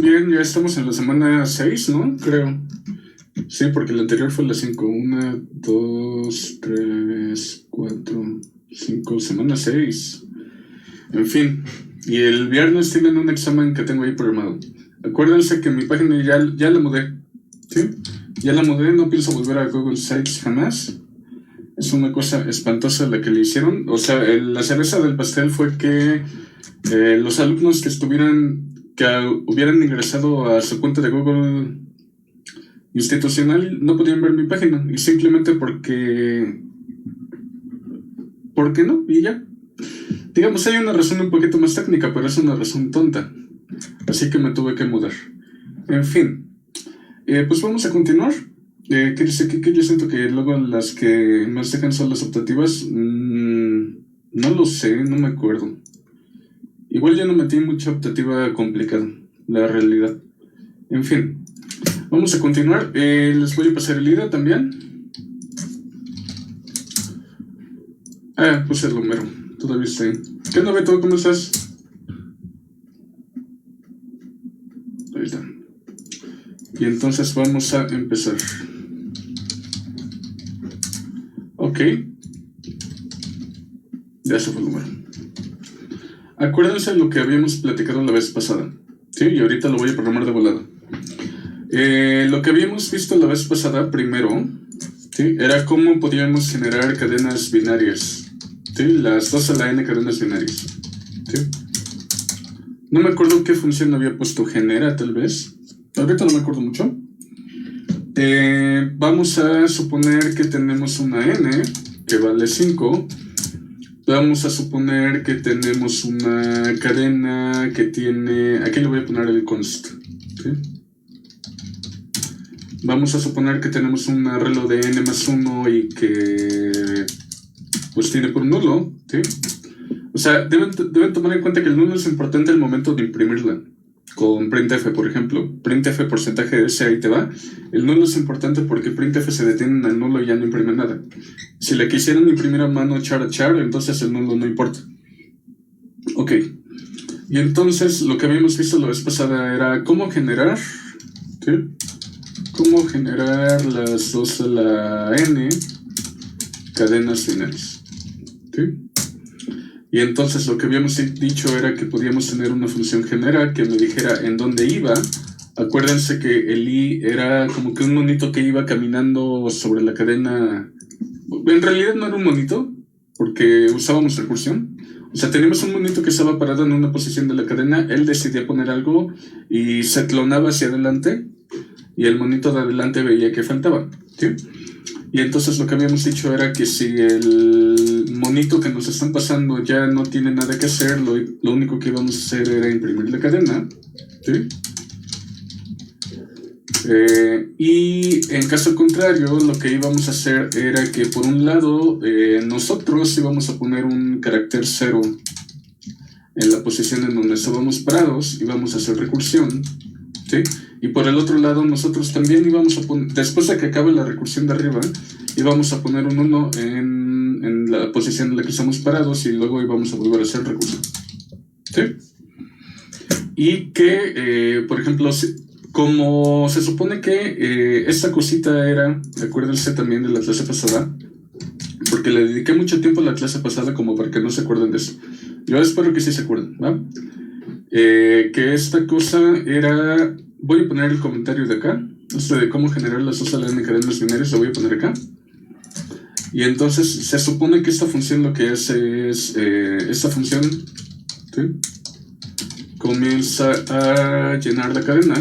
bien, ya estamos en la semana 6, ¿no? Creo. Sí, porque la anterior fue la 5. 1, 2, 3, 4, 5, semana 6. En fin, y el viernes tienen un examen que tengo ahí programado. Acuérdense que mi página ya la mudé, ¿sí? Ya la mudé, no pienso volver a Google Sites jamás. Es una cosa espantosa la que le hicieron. O sea, la cereza del pastel fue que los alumnos que hubieran ingresado a su cuenta de Google institucional no podían ver mi página. Y simplemente porque no, y ya. Digamos, hay una razón un poquito más técnica, pero es una razón tonta. Así que me tuve que mudar. En fin, pues vamos a continuar. ¿Qué dice que yo siento que luego las que más dejan son las optativas? No lo sé, no me acuerdo. Igual ya no metí mucha optativa complicada, la realidad. En fin, vamos a continuar. Les voy a pasar el IDA también. Pues el Homero, todavía está ahí. ¿Qué onda, Beto? ¿Cómo estás? Ahí está. Y entonces vamos a empezar. Ok. Ya se fue el número. Acuérdense lo que habíamos platicado la vez pasada. Sí, y ahorita lo voy a programar de volada. Lo que habíamos visto la vez pasada primero, ¿sí? Era cómo podíamos generar cadenas binarias. ¿Sí? Las 2 a la n cadenas binarias. ¿Sí? No me acuerdo qué función había puesto, genera tal vez. Ahorita no me acuerdo mucho. Vamos a suponer que tenemos una n que vale 5. Vamos a suponer que tenemos una cadena que tiene... Aquí le voy a poner el const. ¿Sí? Vamos a suponer que tenemos un arreglo de n más 1 y que pues tiene por nulo. ¿Sí? O sea, deben tomar en cuenta que el nulo es importante al momento de imprimirla. Con printf, por ejemplo, printf porcentaje de S, ahí te va. El nulo es importante porque printf se detiene en el nulo y ya no imprime nada. Si le quisieran imprimir a mano char a char, entonces el nulo no importa. Ok. Y entonces lo que habíamos visto la vez pasada era cómo generar, ¿sí? Cómo generar las 2 a la n cadenas binarias. ¿Sí? Y entonces lo que habíamos dicho era que podíamos tener una función genera que me dijera en dónde iba. Acuérdense que el i era como que un monito que iba caminando sobre la cadena. En realidad no era un monito, porque usábamos recursión. O sea, teníamos un monito que estaba parado en una posición de la cadena, él decidía poner algo y se clonaba hacia adelante, y el monito de adelante veía que faltaba, ¿sí? Y entonces lo que habíamos dicho era que si el monito que nos están pasando ya no tiene nada que hacer, lo único que íbamos a hacer era imprimir la cadena, ¿sí? Y en caso contrario, lo que íbamos a hacer era que por un lado nosotros íbamos a poner un carácter 0 en la posición en donde estábamos parados, íbamos a hacer recursión, ¿sí? Y por el otro lado nosotros también íbamos a poner, después de que acabe la recursión de arriba, íbamos a poner un 1 en la posición en la que estamos parados y luego íbamos a volver a hacer recursión, ¿sí? Y que, por ejemplo, como se supone que esta cosita era, acuérdense también de la clase pasada, porque le dediqué mucho tiempo a la clase pasada como para que no se acuerden de eso. Yo espero que sí se acuerden, ¿va? Que esta cosa era... Voy a poner el comentario de acá, de cómo generar las 2 a la n cadenas binarias, lo voy a poner acá. Y entonces se supone que esta función lo que hace es, esta función, ¿sí? Comienza a llenar la cadena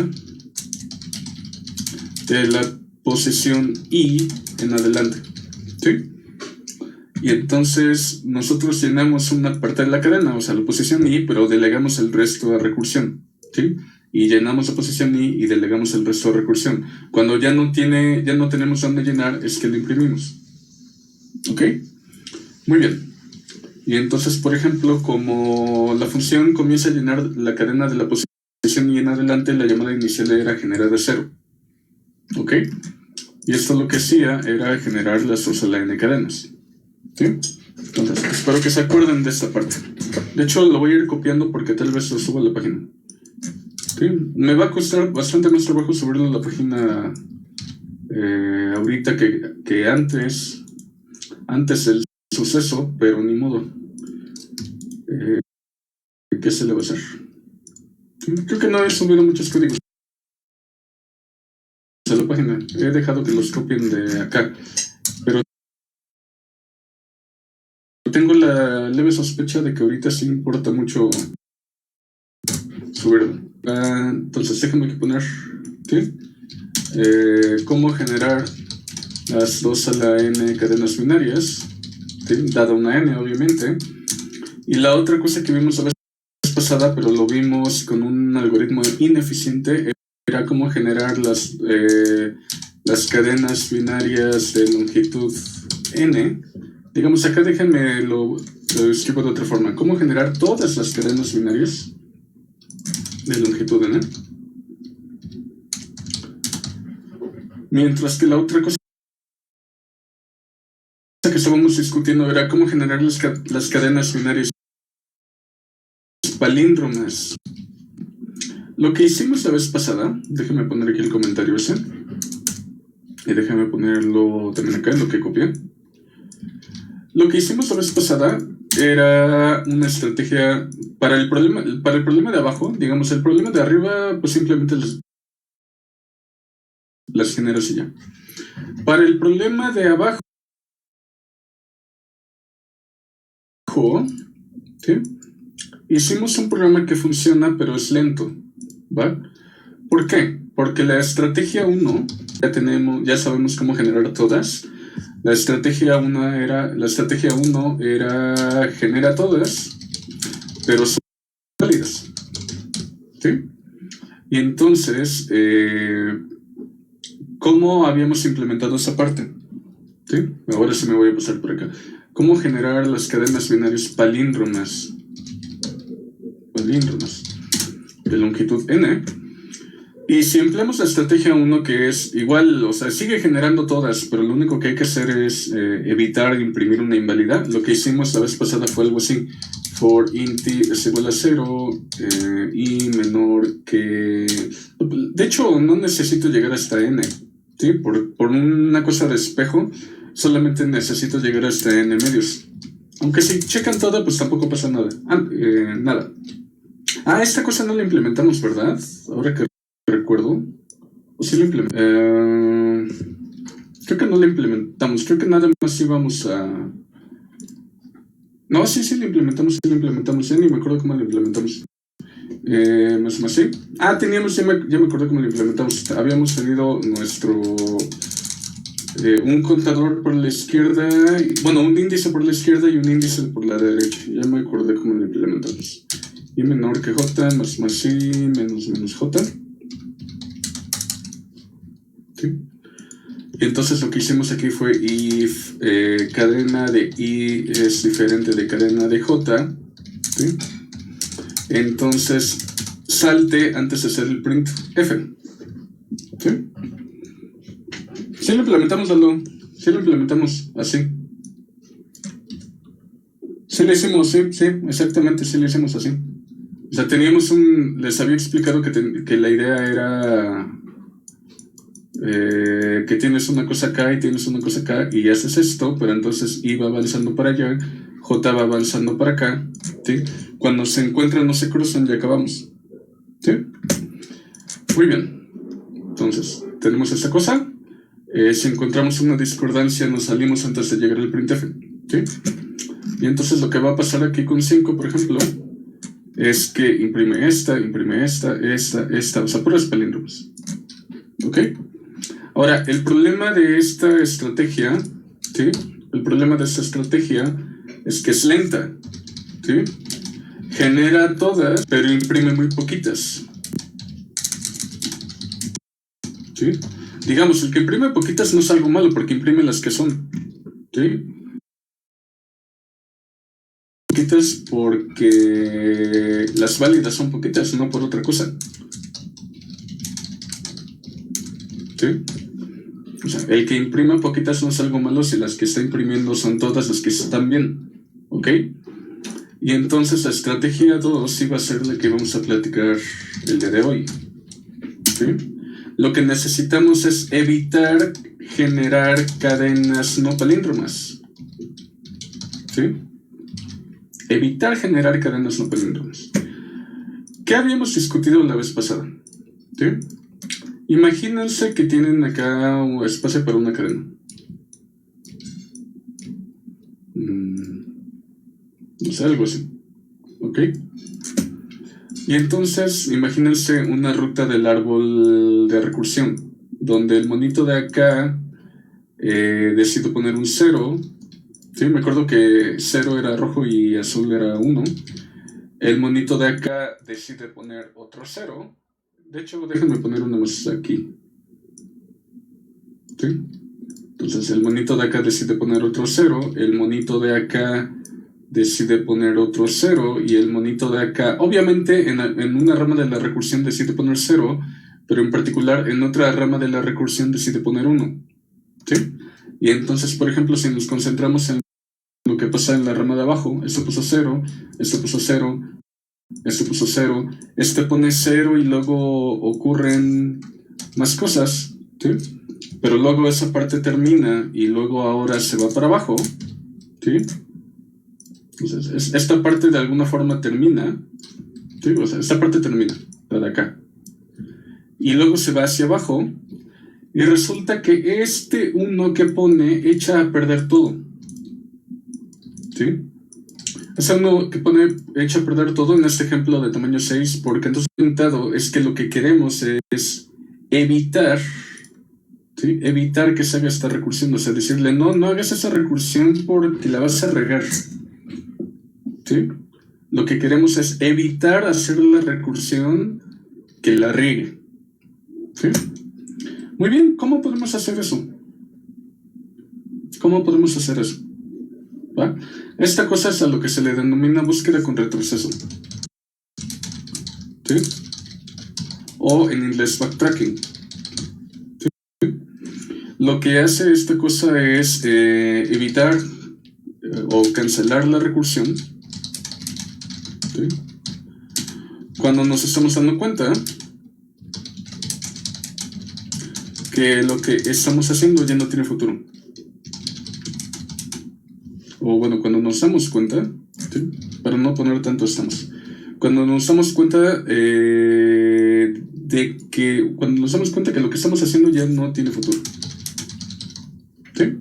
de la posición i en adelante, ¿sí? Y entonces nosotros llenamos una parte de la cadena, o sea, la posición i, pero delegamos el resto a recursión, ¿sí? Y llenamos la posición i y delegamos el resto a recursión. Cuando ya no tenemos dónde llenar, es que lo imprimimos. ¿Ok? Muy bien. Y entonces, por ejemplo, como la función comienza a llenar la cadena de la posición i en adelante, la llamada inicial era generar de 0. ¿Ok? Y esto lo que hacía era generar las 2 a la n cadenas. ¿Sí? Entonces, espero que se acuerden de esta parte. De hecho, lo voy a ir copiando porque tal vez lo suba a la página. Sí, me va a costar bastante más trabajo subirlo a la página ahorita que antes del suceso, pero ni modo. ¿Qué se le va a hacer? Creo que no he subido muchos códigos a la página. He dejado que los copien de acá. Pero tengo la leve sospecha de que ahorita sí importa mucho subirlo. Entonces déjame poner ¿sí? Cómo generar las 2 a la n cadenas binarias, ¿sí? Dada una n obviamente. Y la otra cosa que vimos la vez pasada, pero lo vimos con un algoritmo ineficiente, era cómo generar las cadenas binarias de longitud n. Digamos, acá déjenme lo escribo de otra forma. ¿Cómo generar todas las cadenas binarias de longitud n? Mientras que la otra cosa que estábamos discutiendo era cómo generar las cadenas binarias palíndromas. Lo que hicimos la vez pasada, déjame poner aquí el comentario ese, y déjame ponerlo también acá en lo que copié. Lo que hicimos la vez pasada era una estrategia para el problema de abajo. Digamos, el problema de arriba, pues simplemente las generas y ya. Para el problema de abajo, ¿sí? Hicimos un programa que funciona, pero es lento, ¿va? ¿Por qué? Porque la estrategia 1, ya sabemos cómo generar todas. La estrategia 1 era genera todas, pero son válidas, ¿sí? Y entonces, ¿cómo habíamos implementado esa parte? ¿Sí? Ahora sí me voy a pasar por acá. ¿Cómo generar las cadenas binarias palíndromas de longitud n? Y si empleamos la estrategia 1, que es igual, o sea, sigue generando todas, pero lo único que hay que hacer es evitar imprimir una inválida. Lo que hicimos la vez pasada fue algo así: for int i es igual a 0 y menor que... De hecho, no necesito llegar hasta n, ¿sí? Por una cosa de espejo, solamente necesito llegar hasta n medios. Aunque si checan toda, pues tampoco pasa nada. Nada. Esta cosa no la implementamos, ¿verdad? Ahora que recuerdo. ¿O sí lo implementamos? Creo que no la implementamos. Creo que nada más íbamos a... No, sí la implementamos. Ya ni me acuerdo cómo la implementamos. Más o menos, sí. Teníamos, ya me acordé cómo la implementamos. Habíamos tenido nuestro... un contador por la izquierda, bueno, un índice por la izquierda y un índice por la derecha. Ya me acordé cómo lo implementamos. Y menor que j, más i, menos j. ¿Sí? Y entonces lo que hicimos aquí fue if cadena de i es diferente de cadena de j. ¿Sí? Entonces salte antes de hacer el print f. ¿Sí? Sí lo implementamos, Lalo. Sí lo implementamos así. Sí lo hicimos, sí, exactamente, sí lo hicimos así. O sea, les había explicado que la idea era que tienes una cosa acá y tienes una cosa acá y haces esto, pero entonces I va avanzando para allá, J va avanzando para acá, ¿sí? Cuando se encuentran no se cruzan y acabamos, ¿sí? Muy bien. Entonces, tenemos esta cosa. Si encontramos una discordancia, nos salimos antes de llegar al printf, ¿sí? Y entonces lo que va a pasar aquí con 5, por ejemplo, es que imprime esta, o sea, puras palíndromas. ¿Ok? Ahora, el problema de esta estrategia, ¿sí? El problema de esta estrategia es que es lenta, ¿sí? Genera todas, pero imprime muy poquitas. ¿Sí? Digamos, el que imprime poquitas no es algo malo, porque imprime las que son, ¿sí? Poquitas porque las válidas son poquitas, no por otra cosa. ¿Sí? O sea, el que imprima poquitas no es algo malo si las que está imprimiendo son todas las que están bien, ¿ok? Y entonces la estrategia 2 sí va a ser la que vamos a platicar el día de hoy. ¿Sí? Lo que necesitamos es evitar generar cadenas no palíndromas. ¿Sí? Evitar generar cadenas no palíndromas. ¿Qué habíamos discutido la vez pasada? ¿Sí? Imagínense que tienen acá un espacio para una cadena. No sé, algo así. ¿Ok? Y entonces, imagínense una ruta del árbol de recursión, donde el monito de acá decide poner un 0. ¿Sí? Me acuerdo que 0 era rojo y azul era 1. El monito de acá decide poner otro 0. De hecho, déjenme poner uno más aquí. ¿Sí? Entonces, el monito de acá decide poner otro 0. El monito de acá decide poner otro 0 y el monito de acá, obviamente en una rama de la recursión decide poner 0, pero en particular en otra rama de la recursión decide poner 1. ¿Sí? Y entonces, por ejemplo, si nos concentramos en lo que pasa en la rama de abajo, esto puso 0, esto puso 0, esto puso 0, este pone 0 y luego ocurren más cosas, ¿sí? Pero luego esa parte termina y luego ahora se va para abajo, ¿sí? Entonces, esta parte de alguna forma termina, ¿sí? O sea, esta parte termina, la de acá. Y luego se va hacia abajo y resulta que este 1 que pone echa a perder todo. ¿Sí? Ese 1 que pone echa a perder todo en este ejemplo de tamaño 6, porque entonces el resultado es que lo que queremos es evitar, ¿sí? Evitar que se haga esta recursión, o sea, decirle no hagas esa recursión porque la vas a regar. ¿Sí? Lo que queremos es evitar hacer la recursión que la riegue. ¿Sí? Muy bien, ¿cómo podemos hacer eso? ¿Cómo podemos hacer eso? ¿Va? Esta cosa es a lo que se le denomina búsqueda con retroceso. ¿Sí? O en inglés backtracking. ¿Sí? Lo que hace esta cosa es evitar o cancelar la recursión. ¿Sí? Cuando nos estamos dando cuenta que lo que estamos haciendo ya no tiene futuro. O bueno, cuando nos damos cuenta, ¿sí? Para no poner tanto estamos. Cuando nos damos cuenta cuando nos damos cuenta que lo que estamos haciendo ya no tiene futuro. ¿Sí?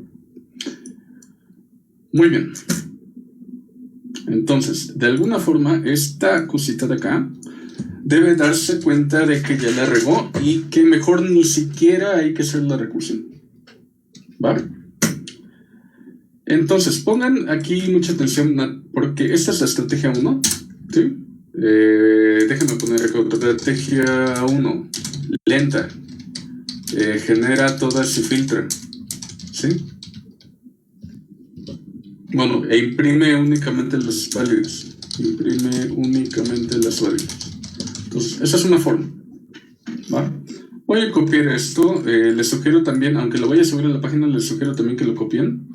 Muy bien. Entonces, de alguna forma, esta cosita de acá debe darse cuenta de que ya la regó y que mejor ni siquiera hay que hacer la recursión. ¿Vale? Entonces, pongan aquí mucha atención porque esta es la estrategia 1. ¿Sí? Déjenme poner acá otra estrategia 1. Lenta. Genera todas y filtra. ¿Sí? Bueno, e imprime únicamente las válidas. Imprime únicamente las válidas. Entonces, esa es una forma. ¿Va? Voy a copiar esto. Les sugiero también, aunque lo vaya a subir a la página, les sugiero también que lo copien.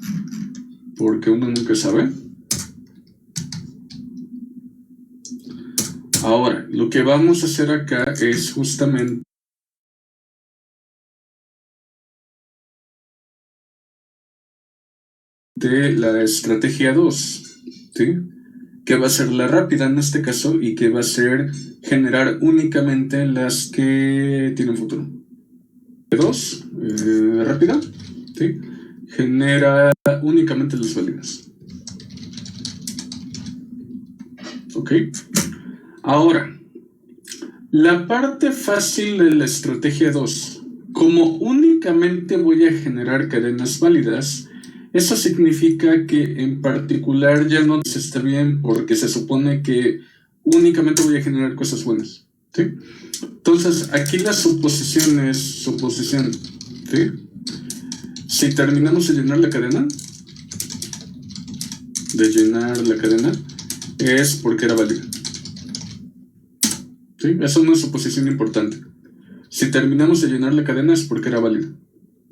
Porque uno nunca sabe. Ahora, lo que vamos a hacer acá es justamente la estrategia 2, ¿sí? Que va a ser la rápida en este caso y que va a ser generar únicamente las que tienen futuro. 2, rápida, ¿sí? Genera únicamente las válidas. ¿Ok? Ahora, la parte fácil de la estrategia 2, como únicamente voy a generar cadenas válidas, eso significa que en particular ya no se está bien porque se supone que únicamente voy a generar cosas buenas. ¿Sí? Entonces, aquí la suposición es suposición. ¿Sí? Si terminamos de llenar la cadena, es porque era válida. ¿Sí? Esa es una suposición importante. Si terminamos de llenar la cadena es porque era válida.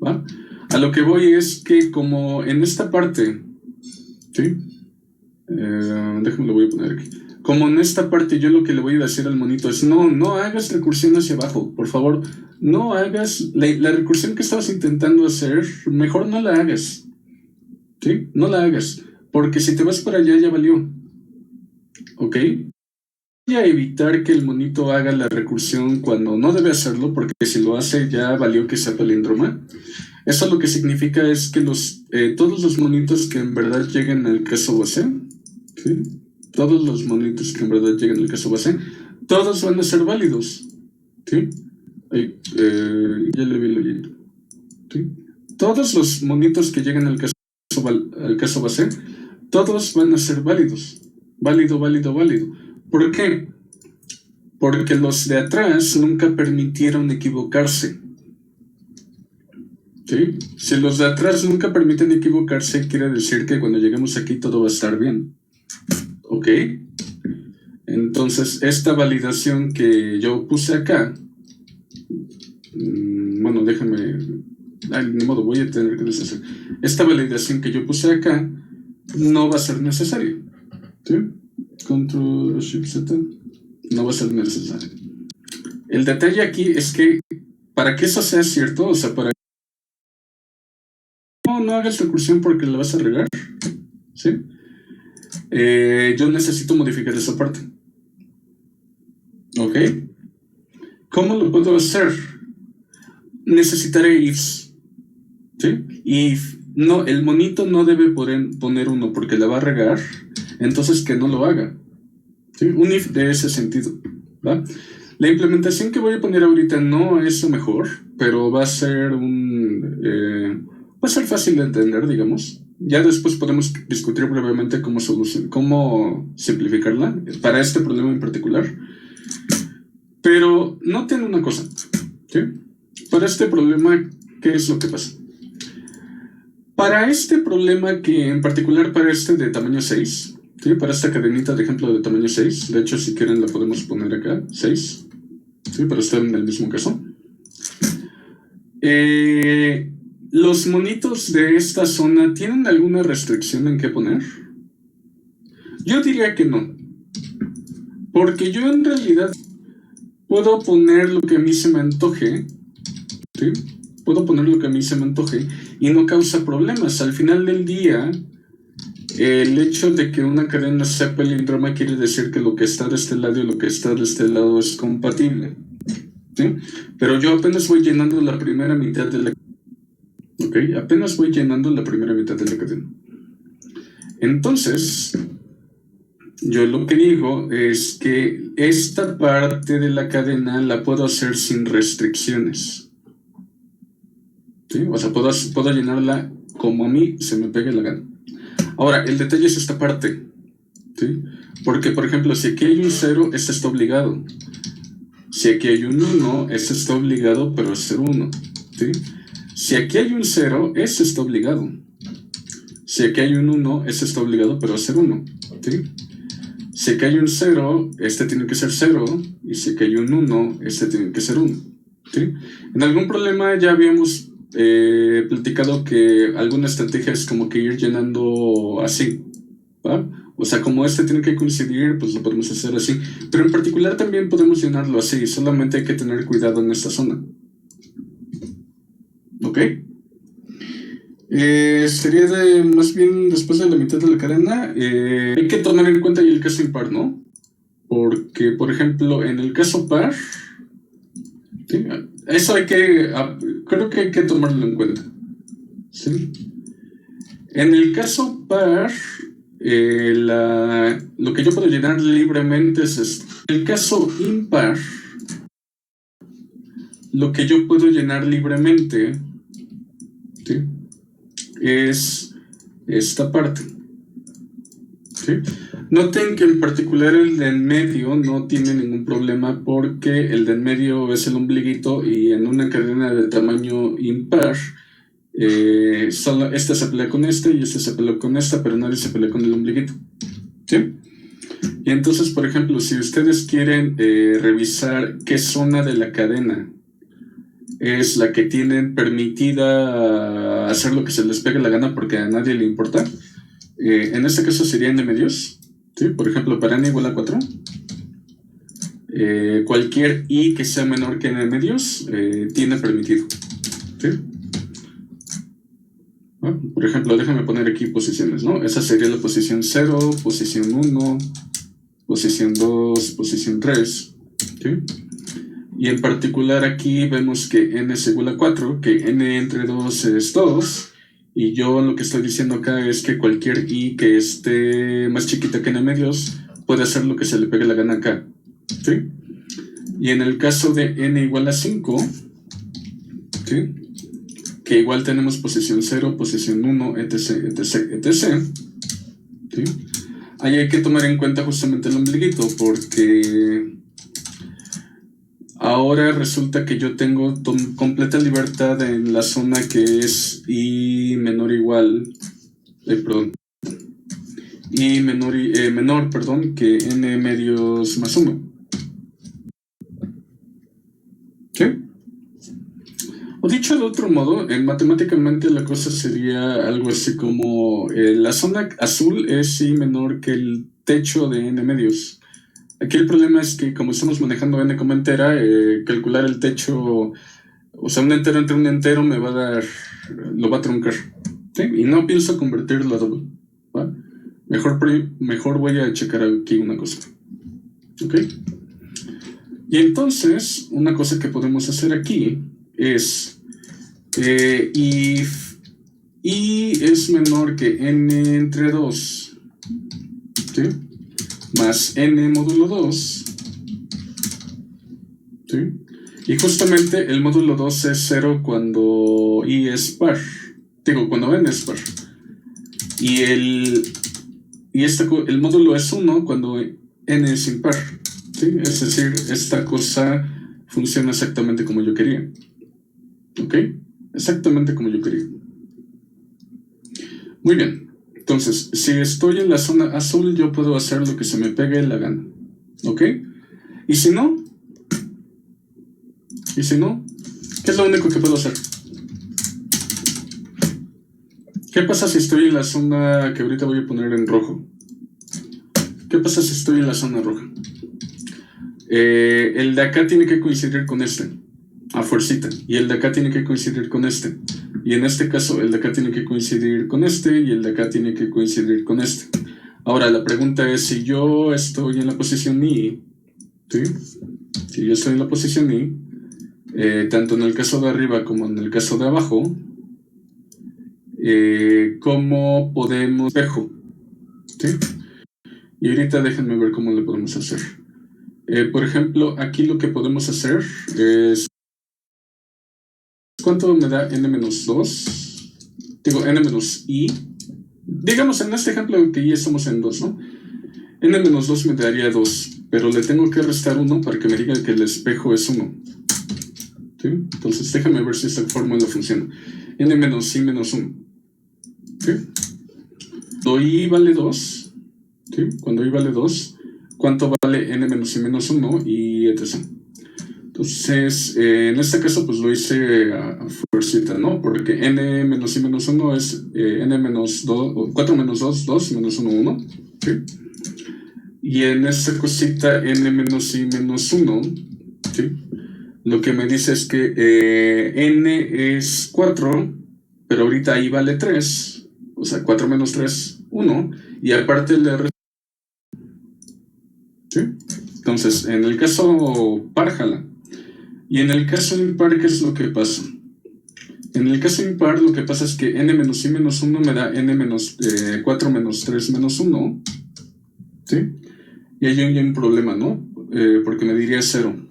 ¿Va? A lo que voy es que como en esta parte, ¿sí? Déjame lo voy a poner aquí. Como en esta parte yo lo que le voy a decir al monito es no hagas recursión hacia abajo, por favor, no hagas la recursión que estabas intentando hacer, mejor no la hagas, ¿sí? No la hagas, porque si te vas para allá ya valió, ¿ok? Voy a evitar que el monito haga la recursión cuando no debe hacerlo, porque si lo hace ya valió que sea palíndroma. Eso lo que significa es que todos los monitos que en verdad lleguen al caso base, ¿sí? Todos los monitos que en verdad lleguen al caso base, todos van a ser válidos, ¿sí? Ya le vi lo leyendo, ¿sí? Todos los monitos que lleguen al caso base, todos van a ser válidos. Válido. ¿Por qué? Porque los de atrás nunca permitieron equivocarse. ¿Sí? Si los de atrás nunca permiten equivocarse, quiere decir que cuando lleguemos aquí todo va a estar bien. ¿Ok? Entonces, esta validación que yo puse acá, bueno, déjame, ni modo, voy a tener que deshacer. Esta validación que yo puse acá no va a ser necesaria. ¿Sí? Control Shift Z, no va a ser necesario. El detalle aquí es que para que eso sea cierto, o sea, para no hagas recursión porque la vas a regar, ¿sí? Yo necesito modificar esa parte. ¿Ok? ¿Cómo lo puedo hacer? Necesitaré ifs, ¿sí? If no, el monito no debe poner uno porque la va a regar, entonces que no lo haga, ¿sí? Un if de ese sentido, ¿va? La implementación que voy a poner ahorita no es lo mejor, pero va a ser va a ser fácil de entender, digamos. Ya después podemos discutir brevemente cómo simplificarla para este problema en particular. Pero noten una cosa, ¿sí? Para este problema, ¿qué es lo que pasa? Para este problema que en particular para este de tamaño 6, ¿sí? Para esta cadenita de ejemplo de tamaño 6, de hecho si quieren la podemos poner acá, 6, ¿sí? Para estar en el mismo caso. ¿Los monitos de esta zona tienen alguna restricción en qué poner? Yo diría que no, porque yo en realidad puedo poner lo que a mí se me antoje, ¿sí? Puedo poner lo que a mí se me antoje y no causa problemas. Al final del día, el hecho de que una cadena sea palíndroma quiere decir que lo que está de este lado y lo que está de este lado es compatible, ¿sí? Pero yo apenas voy llenando la primera mitad de la... ¿Ok? Apenas voy llenando la primera mitad de la cadena. Entonces, yo lo que digo es que esta parte de la cadena la puedo hacer sin restricciones, ¿sí? O sea, puedo llenarla como a mí se me pegue la gana. Ahora, el detalle es esta parte, ¿sí? Porque, por ejemplo, si aquí hay un 0, este está obligado. Si aquí hay un 1, este está obligado, pero es ser 1, ¿sí? Si aquí hay un 0, este está obligado. Si aquí hay un 1, este está obligado, pero es ser 1, ¿sí? Si aquí hay un 0, este tiene que ser 0. Y si aquí hay un 1, este tiene que ser 1, ¿sí? En algún problema ya habíamos platicado que alguna estrategia es como que ir llenando así, ¿va? O sea, como este tiene que coincidir, pues lo podemos hacer así. Pero en particular también podemos llenarlo así, solamente hay que tener cuidado en esta zona. ¿Ok? Sería más bien después de la mitad de la cadena. Hay que tomar en cuenta el caso impar, ¿no? Porque, por ejemplo, en el caso par, ¿sí? Eso creo que hay que tomarlo en cuenta, ¿sí? En el caso par, lo que yo puedo llenar libremente es esto. En el caso impar, lo que yo puedo llenar libremente, ¿sí? Es esta parte, ¿sí? Noten que en particular el de en medio no tiene ningún problema porque el de en medio es el ombliguito y en una cadena de tamaño impar solo esta se pelea con este y este se pelea con esta, pero nadie se pelea con el ombliguito, ¿sí? Y entonces, por ejemplo, si ustedes quieren revisar qué zona de la cadena es la que tienen permitida hacer lo que se les pegue la gana porque a nadie le importa, En este caso sería n medios, ¿sí? Por ejemplo, para n igual a 4, cualquier i que sea menor que n medios tiene permitido, ¿sí? Por ejemplo, déjame poner aquí posiciones, ¿no? Esa sería la posición 0, posición 1, posición 2, posición 3, ¿sí? Y en particular aquí vemos que n es igual a 4, que n entre 2 es 2, y yo lo que estoy diciendo acá es que cualquier i que esté más chiquita que n medios puede hacer lo que se le pegue la gana acá, ¿sí? Y en el caso de n igual a 5, ¿sí? Que igual tenemos posición 0, posición 1, etc, etc, etc, ¿sí? Ahí hay que tomar en cuenta justamente el ombliguito, porque ahora resulta que yo tengo completa libertad en la zona que es i menor o igual, i menor, que n medios más 1. ¿Sí? O dicho de otro modo, matemáticamente la cosa sería algo así como la zona azul es i menor que el techo de n medios. Aquí el problema es que como estamos manejando n como entera, calcular el techo, o sea, un entero entre un entero me va a dar, lo va a truncar, ¿sí? Y no pienso convertirlo a doble, ¿va? Mejor voy a checar aquí una cosa, ¿ok? Y entonces, una cosa que podemos hacer aquí es if i es menor que n entre 2, ¿sí? Más n módulo 2, ¿sí? Y justamente el módulo 2 es 0 cuando i es par, cuando n es par. Y el módulo es 1 cuando n es impar, ¿sí? Es decir, esta cosa funciona exactamente como yo quería, ¿ok? Exactamente como yo quería. Muy bien, entonces, si estoy en la zona azul, yo puedo hacer lo que se me pegue la gana, ¿ok? Y si no, ¿qué es lo único que puedo hacer? ¿Qué pasa si estoy en la zona que ahorita voy a poner en rojo? ¿Qué pasa si estoy en la zona roja? El de acá tiene que coincidir con este, a fuercita, y el de acá tiene que coincidir con este. Y en este caso, el de acá tiene que coincidir con este, y el de acá tiene que coincidir con este. Ahora, la pregunta es, si yo estoy en la posición I, ¿sí? Si yo estoy en la posición I, tanto en el caso de arriba como en el caso de abajo, ¿cómo podemos espejo? ¿Sí? Y ahorita déjenme ver cómo le podemos hacer. Por ejemplo, aquí lo que podemos hacer es... ¿Cuánto me da n-2? Digo, n-i. Digamos, en este ejemplo que ya estamos en 2, ¿no? n-2 me daría 2, pero le tengo que restar 1 para que me diga que el espejo es 1. ¿Sí? Entonces, déjame ver si esta fórmula funciona. n-i menos 1. ¿Sí? Cuando i vale 2, ¿sí? Cuando i vale 2, ¿cuánto vale n menos i menos 1? Y etc. Entonces, en este caso, pues lo hice a fuercita, ¿no? Porque n menos i menos 1 es n menos 2, 4 menos 2, 2, menos 1, 1. ¿Sí? Y en esta cosita, n menos i menos 1, ¿sí? Lo que me dice es que n es 4, pero ahorita i vale 3, o sea, 4 menos 3, 1, y aparte le resta. ¿Sí? Entonces, en el caso par, jala. Y en el caso impar, ¿qué es lo que pasa? En el caso impar, lo que pasa es que n menos i menos 1 me da n menos 4 menos 3 menos 1, ¿sí? Y ahí hay un problema, ¿no? Porque me diría 0.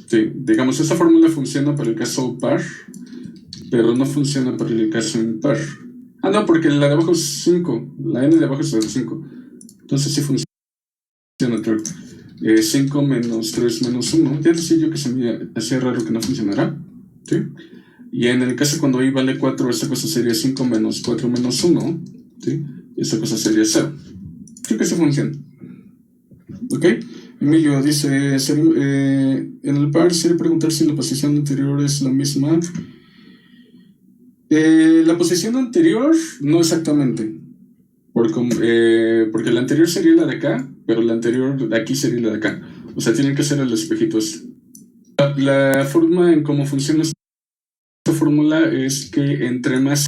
Sí, digamos, esta fórmula funciona para el caso par, pero no funciona para el caso impar. Ah, no, porque la de abajo es 5, la n de abajo es 5. Entonces sí funciona. 5 menos 3 menos 1. Ya decía yo que se me hacía raro que no funcionara, ¿sí? Y en el caso cuando i vale 4, esta cosa sería 5 menos 4 menos 1, ¿sí? Y esta cosa sería 0. Creo que sí funciona. ¿Ok? Emilio dice, en el par sería preguntar si la posición anterior es la misma La posición anterior, no exactamente. Porque la anterior sería la de acá, pero la anterior de aquí sería la de acá. O sea, tienen que ser el espejito este. La forma en cómo funciona esta fórmula es que entre más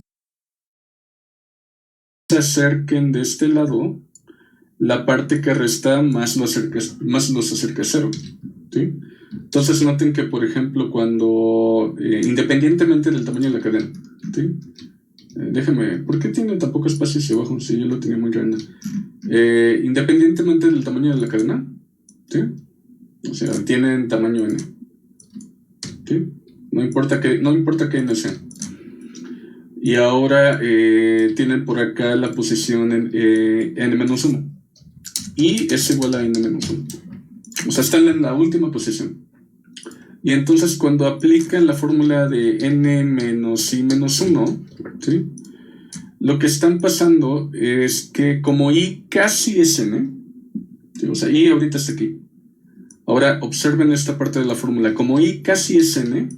se acerquen de este lado, la parte que resta más los acerca a cero. ¿Sí? Entonces noten que, por ejemplo, cuando, independientemente del tamaño de la cadena, ¿sí? Déjame, ¿por qué tiene tan poco espacio hacia abajo? Si yo lo tenía muy grande. Independientemente del tamaño de la cadena, ¿sí? O sea, tienen tamaño n. ¿Sí? No importa que n sea. Y ahora tienen por acá la posición en n-1. Y es igual a n-1. O sea, están en la última posición. Y entonces cuando aplican la fórmula de n-i-1, ¿sí? Lo que están pasando es que como i casi es n, ¿sí? O sea, i ahorita está aquí. Ahora observen esta parte de la fórmula. Como i casi es n,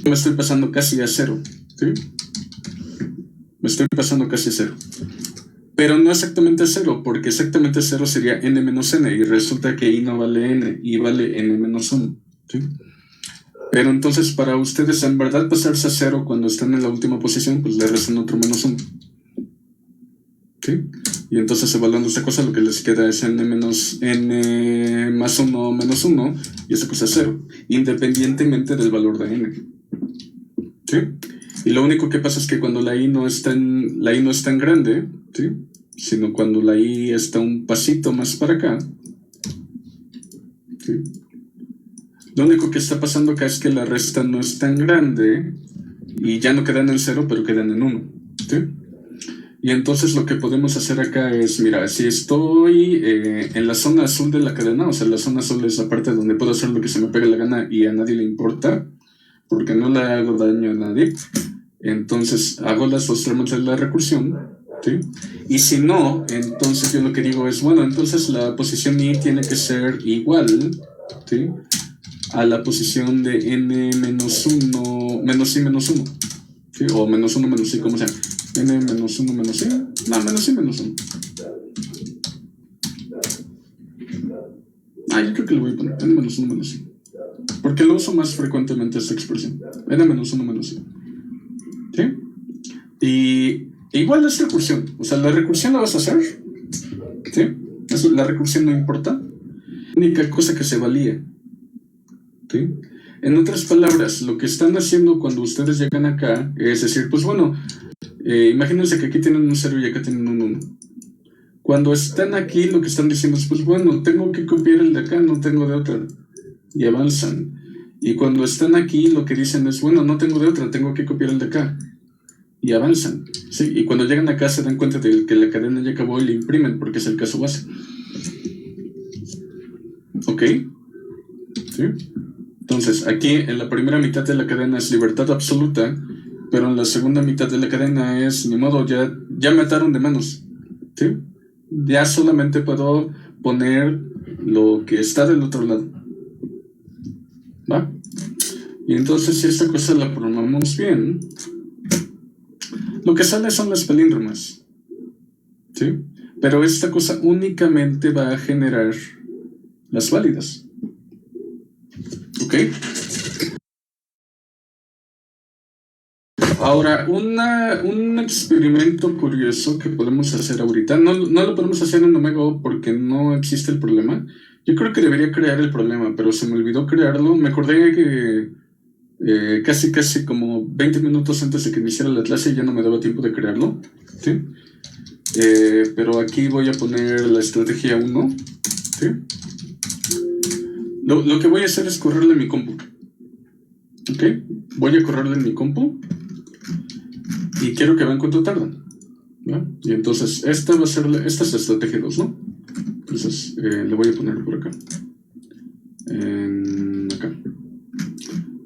me estoy pasando casi a 0. ¿Sí? Me estoy pasando casi a 0. Pero no exactamente a 0, porque exactamente 0 sería n menos n, y resulta que i no vale n, y vale n menos 1. ¿Sí? Pero entonces para ustedes en verdad pasarse a 0 cuando están en la última posición, pues le restan otro menos 1. ¿Sí? Y entonces evaluando esta cosa lo que les queda es n más 1 menos 1, y esa cosa es 0, independientemente del valor de n. ¿Sí? Y lo único que pasa es que cuando la i no es tan grande, ¿sí? Sino cuando la i está un pasito más para acá, ¿sí? Lo único que está pasando acá es que la resta no es tan grande y ya no quedan en 0, pero quedan en 1. ¿Sí? Y entonces lo que podemos hacer acá es, mira, si estoy en la zona azul de la cadena, o sea, la zona azul es la parte donde puedo hacer lo que se me pegue la gana y a nadie le importa, porque no le hago daño a nadie, entonces hago las dos tramas de la recursión, ¿sí? Y si no, entonces yo lo que digo es, bueno, entonces la posición i tiene que ser igual, ¿sí? A la posición de n menos 1, menos i menos 1, ¿sí? O menos 1 menos i, como sea. N menos 1 menos i, no, menos i menos 1. Yo creo que le voy a poner n menos 1 menos i, porque lo uso más frecuentemente esta expresión, n menos 1 menos i. ¿Sí? Y igual es recursión, o sea, la recursión la vas a hacer, ¿sí? La recursión no importa, la única cosa que se valía, ¿sí? En otras palabras, lo que están haciendo cuando ustedes llegan acá es decir, pues bueno, imagínense que aquí tienen un 0 y acá tienen un 1. Cuando están aquí, lo que están diciendo es, pues bueno, tengo que copiar el de acá, no tengo de otra. Y avanzan. Y cuando están aquí, lo que dicen es, bueno, no tengo de otra, tengo que copiar el de acá. Y avanzan. ¿Sí? Y cuando llegan acá se dan cuenta de que la cadena ya acabó y le imprimen, porque es el caso base. ¿Ok? ¿Sí? Entonces, aquí en la primera mitad de la cadena es libertad absoluta, pero en la segunda mitad de la cadena es, ni modo, ya me ataron de menos. ¿Sí? Ya solamente puedo poner lo que está del otro lado. ¿Va? Y entonces si esta cosa la programamos bien, lo que sale son las palíndromas. ¿Sí? Pero esta cosa únicamente va a generar las válidas. ¿Ok? Ahora, un experimento curioso que podemos hacer ahorita, no lo podemos hacer en Omega O porque no existe el problema. Yo creo que debería crear el problema, pero se me olvidó crearlo. Me acordé que casi como 20 minutos antes de que iniciara la clase ya no me daba tiempo de crearlo. ¿Sí? Pero aquí voy a poner la estrategia 1. ¿Sí? Lo que voy a hacer es correrle en mi compu. ¿Ok? Voy a correrle en mi compu. Y quiero que vean cuánto tardan. ¿No? Y entonces esta es la estrategia 2, ¿no? Entonces le voy a poner por acá. Acá.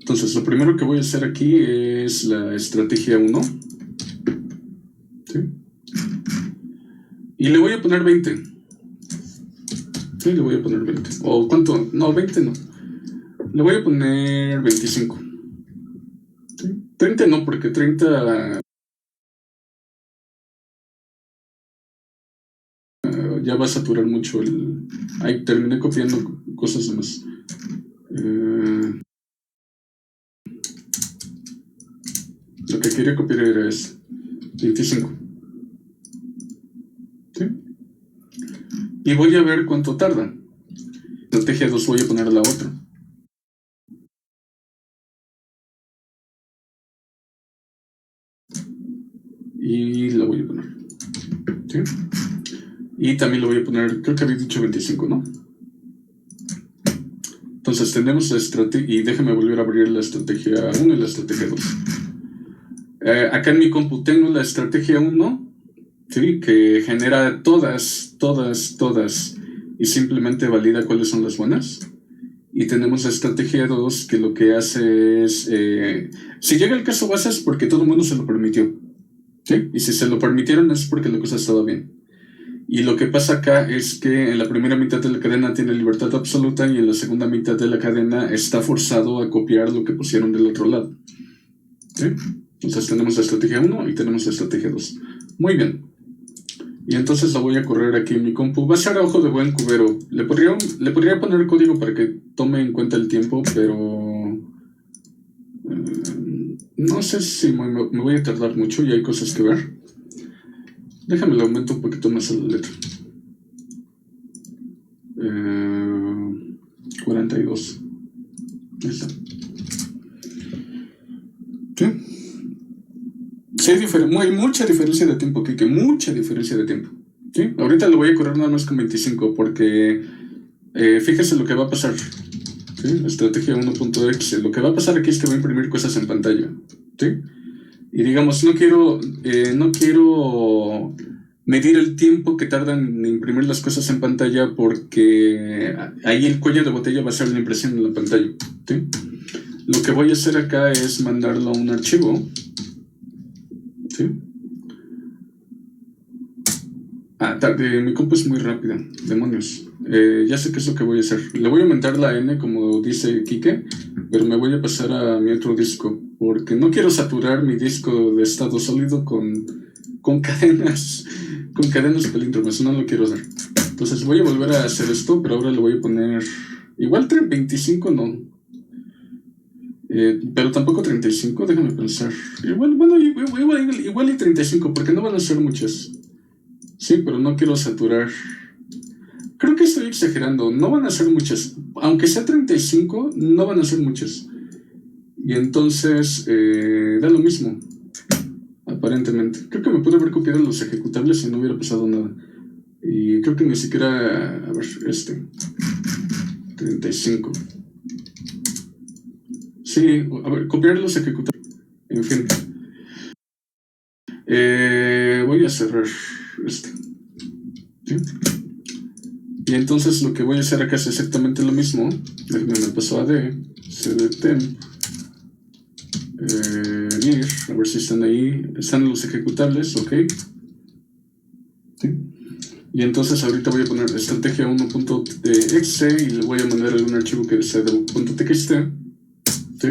Entonces lo primero que voy a hacer aquí es la estrategia 1. ¿Sí? Y le voy a poner 20. Sí, le voy a poner 20. ¿O cuánto? No, 20 no. Le voy a poner 25. ¿Sí? 30 no, porque 30 ya va a saturar mucho el... Ahí terminé copiando cosas de más. Lo que quería copiar era este. 25. ¿Sí? Y voy a ver cuánto tarda. Estrategia 2 voy a poner la otra. Y la voy a poner. ¿Sí? Y también lo voy a poner, creo que había dicho 25, ¿no? Entonces tenemos la estrategia, y déjame volver a abrir la estrategia 1 y la estrategia 2. Acá en mi compu tengo la estrategia 1, ¿sí? Que genera todas, y simplemente valida cuáles son las buenas. Y tenemos la estrategia 2, que lo que hace es, si llega el caso base es porque todo el mundo se lo permitió, ¿sí? Y si se lo permitieron es porque la cosa estaba bien. Y lo que pasa acá es que en la primera mitad de la cadena tiene libertad absoluta y en la segunda mitad de la cadena está forzado a copiar lo que pusieron del otro lado, ¿sí? Entonces tenemos la estrategia 1 y tenemos la estrategia 2. Muy bien. Y entonces la voy a correr aquí en mi compu. Va a ser a ojo de buen cubero. Le podría poner el código para que tome en cuenta el tiempo, pero no sé si me voy a tardar mucho y hay cosas que ver. Déjame le aumento un poquito más a la letra. 42. Ahí está. ¿Sí? Sí, hay mucha diferencia de tiempo, Kike. Mucha diferencia de tiempo. ¿Sí? Ahorita lo voy a correr nada más con 25 porque fíjese lo que va a pasar. ¿Sí? Estrategia 1.exe. Lo que va a pasar aquí es que voy a imprimir cosas en pantalla. ¿Sí? Y digamos, no quiero medir el tiempo que tardan en imprimir las cosas en pantalla porque ahí el cuello de botella va a ser la impresión en la pantalla. ¿Sí? Lo que voy a hacer acá es mandarlo a un archivo. ¿Sí? Mi compu es muy rápida, demonios. Ya sé qué es lo que voy a hacer. Le voy a aumentar la N, como dice Kike, pero me voy a pasar a mi otro disco, porque no quiero saturar mi disco de estado sólido con cadenas, palíndromas, no lo quiero hacer. Entonces voy a volver a hacer esto, pero ahora le voy a poner... Igual 25 no. Pero tampoco 35, déjame pensar. Igual y 35, porque no van a ser muchas. Sí, pero no quiero saturar. Creo que estoy exagerando. No van a ser muchas. Aunque sea 35, no van a ser muchas. Y entonces da lo mismo. Aparentemente. Creo que me pude haber copiado los ejecutables y no hubiera pasado nada. Y creo que ni siquiera... A ver, 35. Sí, a ver, copiar los ejecutables. En fin. Voy a cerrar este. ¿Sí? Y entonces lo que voy a hacer acá es exactamente lo mismo. Déjenme me paso a D, cdtemp, dir, a ver si están ahí. Están los ejecutables, ok. ¿Sí? Y entonces ahorita voy a poner estrategia 1.exe y le voy a mandar algún archivo que sea de .txt. ¿Sí?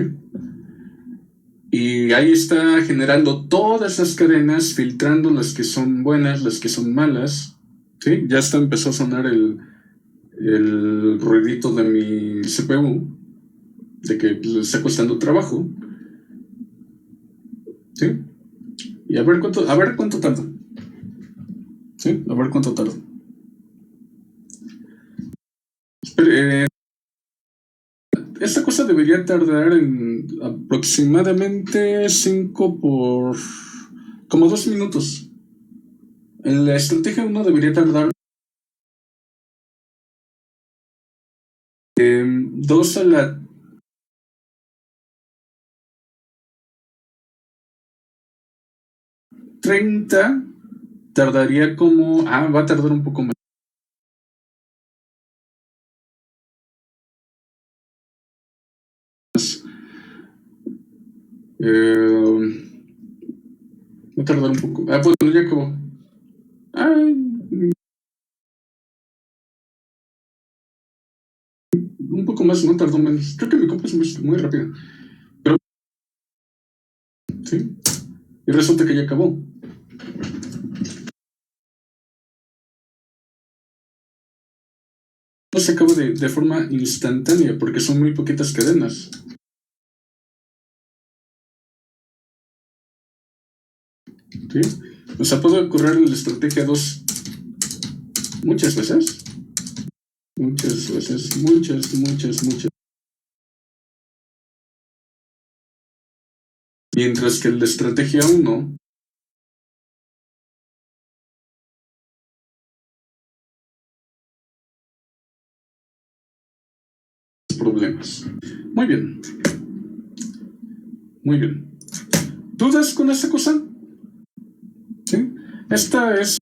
Y ahí está generando todas las cadenas, filtrando las que son buenas, las que son malas. ¿Sí? Ya empezó a sonar el ruidito de mi CPU, de que le está costando trabajo. ¿Sí? Y a ver cuánto tarda. ¿Sí? A ver cuánto tarda. Espera, esta cosa debería tardar en aproximadamente 5 por... como 2 minutos. En la estrategia 1 debería tardar 2 a la 30. Tardaría como... va a tardar un poco más. Va a tardar un poco. Bueno, ya acabó. Un poco más, no tardó menos. Creo que mi compu es muy rápida. ¿sí? Y resulta que ya acabó. No se acaba de forma instantánea porque son muy poquitas cadenas. ¿Sí? O sea, puedo correr la estrategia 2 muchas veces. Muchas veces, muchas. Mientras que la estrategia 1 problemas. Muy bien. Muy bien. ¿Dudas con esta cosa? ¿Sí? Esta es...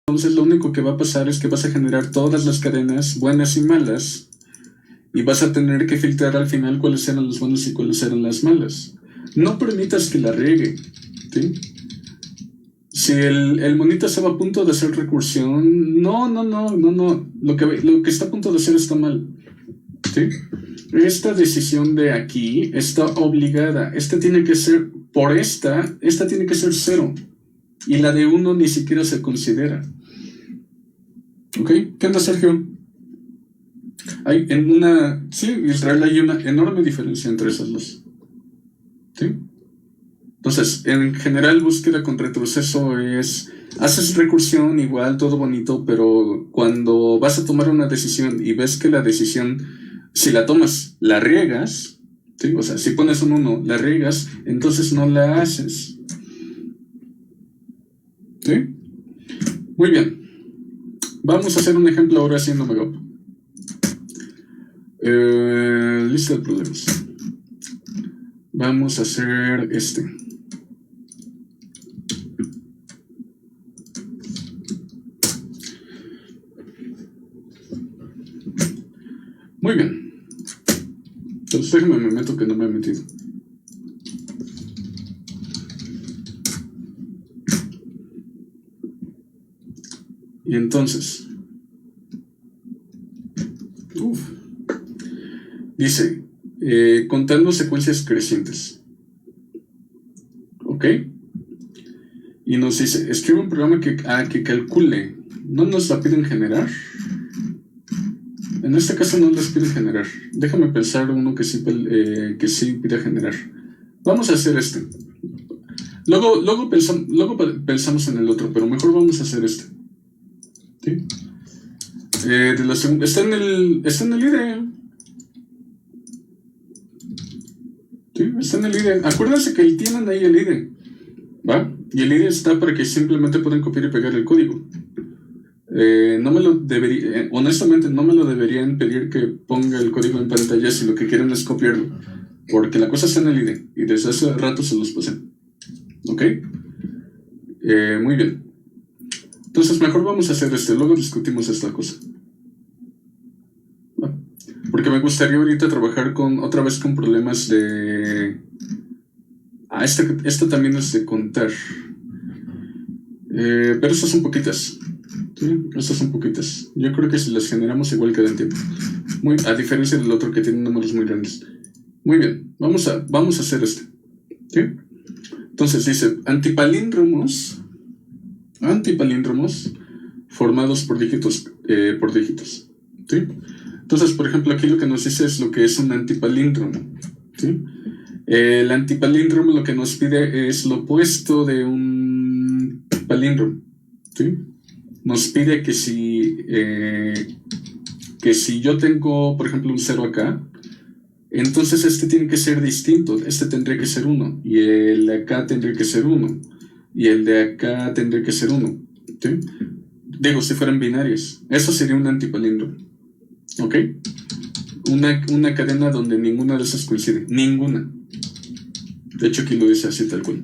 Entonces lo único que va a pasar es que vas a generar todas las cadenas, buenas y malas, y vas a tener que filtrar al final cuáles eran las buenas y cuáles eran las malas. No permitas que la riegue, ¿sí? Si el monito estaba a punto de hacer recursión, no. Lo que está a punto de hacer está mal, ¿sí? Esta decisión de aquí está obligada. Esta tiene que ser por esta tiene que ser 0. Y la de 1 ni siquiera se considera. ¿Ok? ¿Qué onda, Sergio? Sí, Israel, hay una enorme diferencia entre esas dos. ¿Sí? Entonces, en general, búsqueda con retroceso es... Haces recursión igual, todo bonito, pero cuando vas a tomar una decisión y ves que la decisión, si la tomas, la riegas, ¿sí? O sea, si pones un 1, la riegas, entonces no la haces. ¿Sí? Muy bien. Vamos a hacer un ejemplo ahora haciendo Megap. Lista de problemas. Vamos a hacer este. Muy bien. Entonces déjame me meto que no me he metido. Y entonces dice contando secuencias crecientes. ¿Ok? Y nos dice, escribe un programa que calcule. No nos la piden generar. En este caso no las piden generar. Déjame pensar uno que sí pide generar. Vamos a hacer este. Luego pensamos en el otro, pero mejor vamos a hacer este. ¿Sí? Está en el IDE. ¿Sí? Está en el IDE. Acuérdense que tienen ahí el IDE. ¿Va? Y el IDE está para que simplemente puedan copiar y pegar el código. No me lo debería, honestamente no me lo deberían pedir que ponga el código en pantalla si lo que quieren es copiarlo, porque la cosa está en el IDE y desde hace rato se los pasé. ¿Ok? Muy bien. Entonces mejor vamos a hacer luego discutimos esta cosa. ¿Va? Porque me gustaría ahorita trabajar otra vez con problemas de... esta también es de contar. Pero estas son poquitas. Sí, estas son poquitas. Yo creo que si las generamos igual queda en tiempo. A diferencia del otro que tiene números muy grandes. Muy bien, vamos a hacer este. ¿Sí? Entonces dice, antipalíndromos formados por dígitos. ¿Sí? Entonces, por ejemplo, aquí lo que nos dice es lo que es un antipalíndromo. ¿Sí? El antipalíndromo lo que nos pide es lo opuesto de un palíndromo. ¿Sí? Nos pide que si yo tengo, por ejemplo, un 0 acá, entonces este tiene que ser distinto. Este tendría que ser 1, y el de acá tendría que ser 1, y el de acá tendría que ser 1. ¿Sí? Digo, si fueran binarias. Eso sería un antipalíndromo. ¿Ok? Una cadena donde ninguna de esas coincide. Ninguna. De hecho, aquí lo dice así tal cual.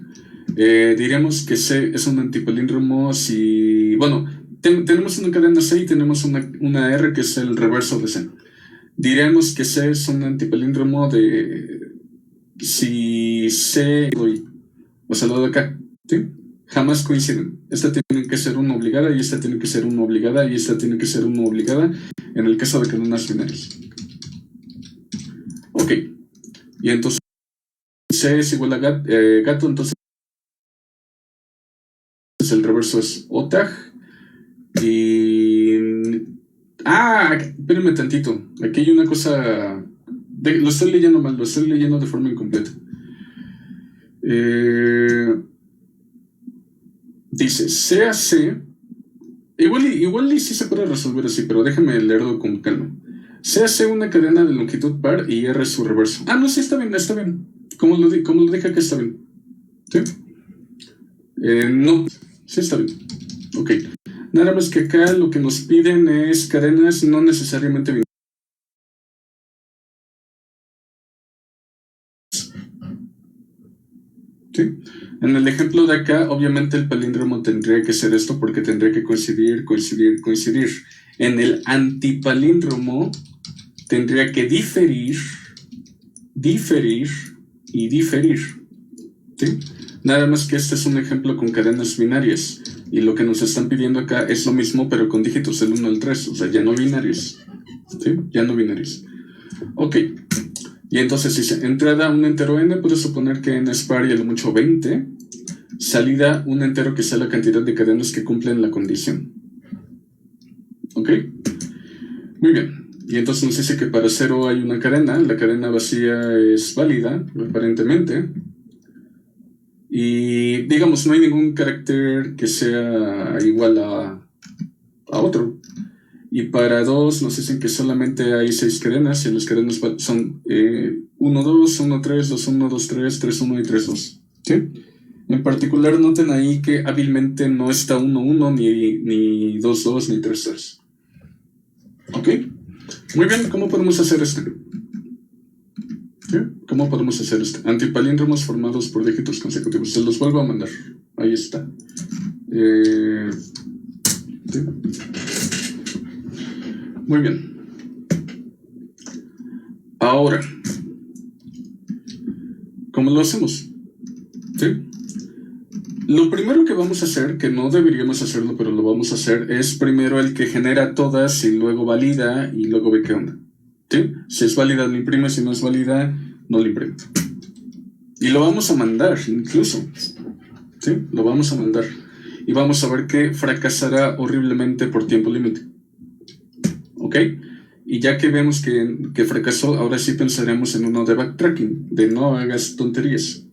Diríamos que C es un antipalíndromo si... Bueno, tenemos una cadena C y tenemos una R que es el reverso de C. Diríamos que C es un antipalíndromo de... Si C... la de acá, ¿sí? Jamás coinciden. Esta tiene que ser una obligada y esta tiene que ser una obligada y esta tiene que ser una obligada en el caso de cadenas binarias. Ok. Y entonces C es igual a gato, entonces el reverso es OTAG. Y... espérenme tantito. Aquí hay una cosa... lo estoy leyendo mal, lo estoy leyendo de forma incompleta. Dice CAC. Igual y sí se puede resolver así, pero déjame leerlo con calma. CAC una cadena de longitud par y R su reverso. No, sí, está bien, está bien. Como lo dije acá, está bien. ¿Sí? No, sí está bien. Ok. Nada más que acá lo que nos piden es cadenas no necesariamente binarias. ¿Sí? En el ejemplo de acá, obviamente el palíndromo tendría que ser esto porque tendría que coincidir. En el antipalíndromo tendría que diferir y diferir. ¿Sí? Nada más que este es un ejemplo con cadenas binarias. Y lo que nos están pidiendo acá es lo mismo, pero con dígitos del 1 al 3. O sea, ya no binarios. ¿Sí? Ya no binarios. Ok. Y entonces dice, entrada un entero n, puedes suponer que n es par y a lo mucho 20. Salida un entero que sea la cantidad de cadenas que cumplen la condición. ¿Ok? Muy bien. Y entonces nos dice que para 0 hay una cadena. La cadena vacía es válida, aparentemente. Y digamos, no hay ningún carácter que sea igual a otro. Y para 2 nos dicen que solamente hay 6 cadenas y las cadenas son 1, 2, 1, 3, 2, 1, 2, 3, 3, 1 y 3, 2. ¿Sí? En particular noten ahí que hábilmente no está 1, 1, ni 2, 2, ni 3, 3. ¿Ok? Muy bien, ¿cómo podemos hacer esto? ¿Sí? ¿Cómo podemos hacer esto? Antipalíndromos formados por dígitos consecutivos. Se los vuelvo a mandar. Ahí está. ¿Sí? Muy bien. Ahora, ¿cómo lo hacemos? ¿Sí? Lo primero que vamos a hacer, que no deberíamos hacerlo, pero lo vamos a hacer, es primero el que genera todas y luego valida y luego ve qué onda. ¿Sí? Si es válida, lo imprime. Si no es válida, no lo imprime. Y lo vamos a mandar, incluso. ¿Sí? Lo vamos a mandar. Y vamos a ver que fracasará horriblemente por tiempo límite. ¿Ok? Y ya que vemos que fracasó, ahora sí pensaremos en uno de backtracking, de no hagas tonterías.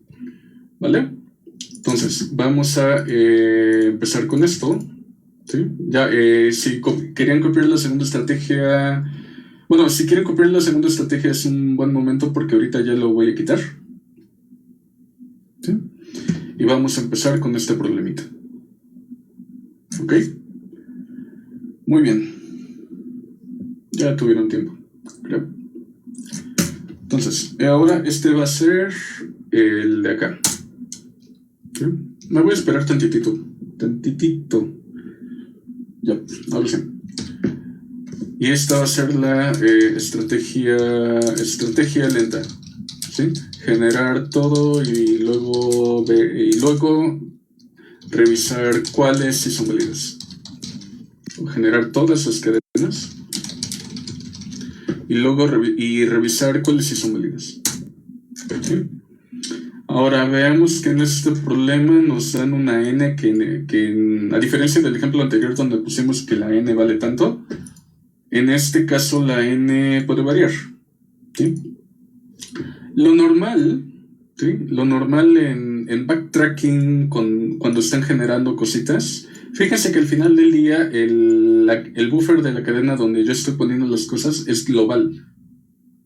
¿Vale? Entonces, vamos a empezar con esto. ¿Sí? Ya, si querían copiar la segunda estrategia... Bueno, si quieren copiar la segunda estrategia es un buen momento porque ahorita ya lo voy a quitar. ¿Sí? Y vamos a empezar con este problemita. ¿Ok? Muy bien. Ya tuvieron tiempo, creo. Entonces, ahora este va a ser el de acá. ¿Sí? Me voy a esperar tantitito. Ya, ahora sí. Y esta va a ser la estrategia lenta. ¿Sí? Generar todo y luego revisar cuáles sí son válidas. Generar todas las cadenas y luego revisar cuáles sí son válidas. ¿Sí? Ahora veamos que en este problema nos dan una n que a diferencia del ejemplo anterior donde pusimos que la n vale tanto, en este caso la n puede variar. ¿Sí? Lo normal, ¿sí? Lo normal en backtracking cuando están generando cositas, fíjense que al final del día el buffer de la cadena donde yo estoy poniendo las cosas es global.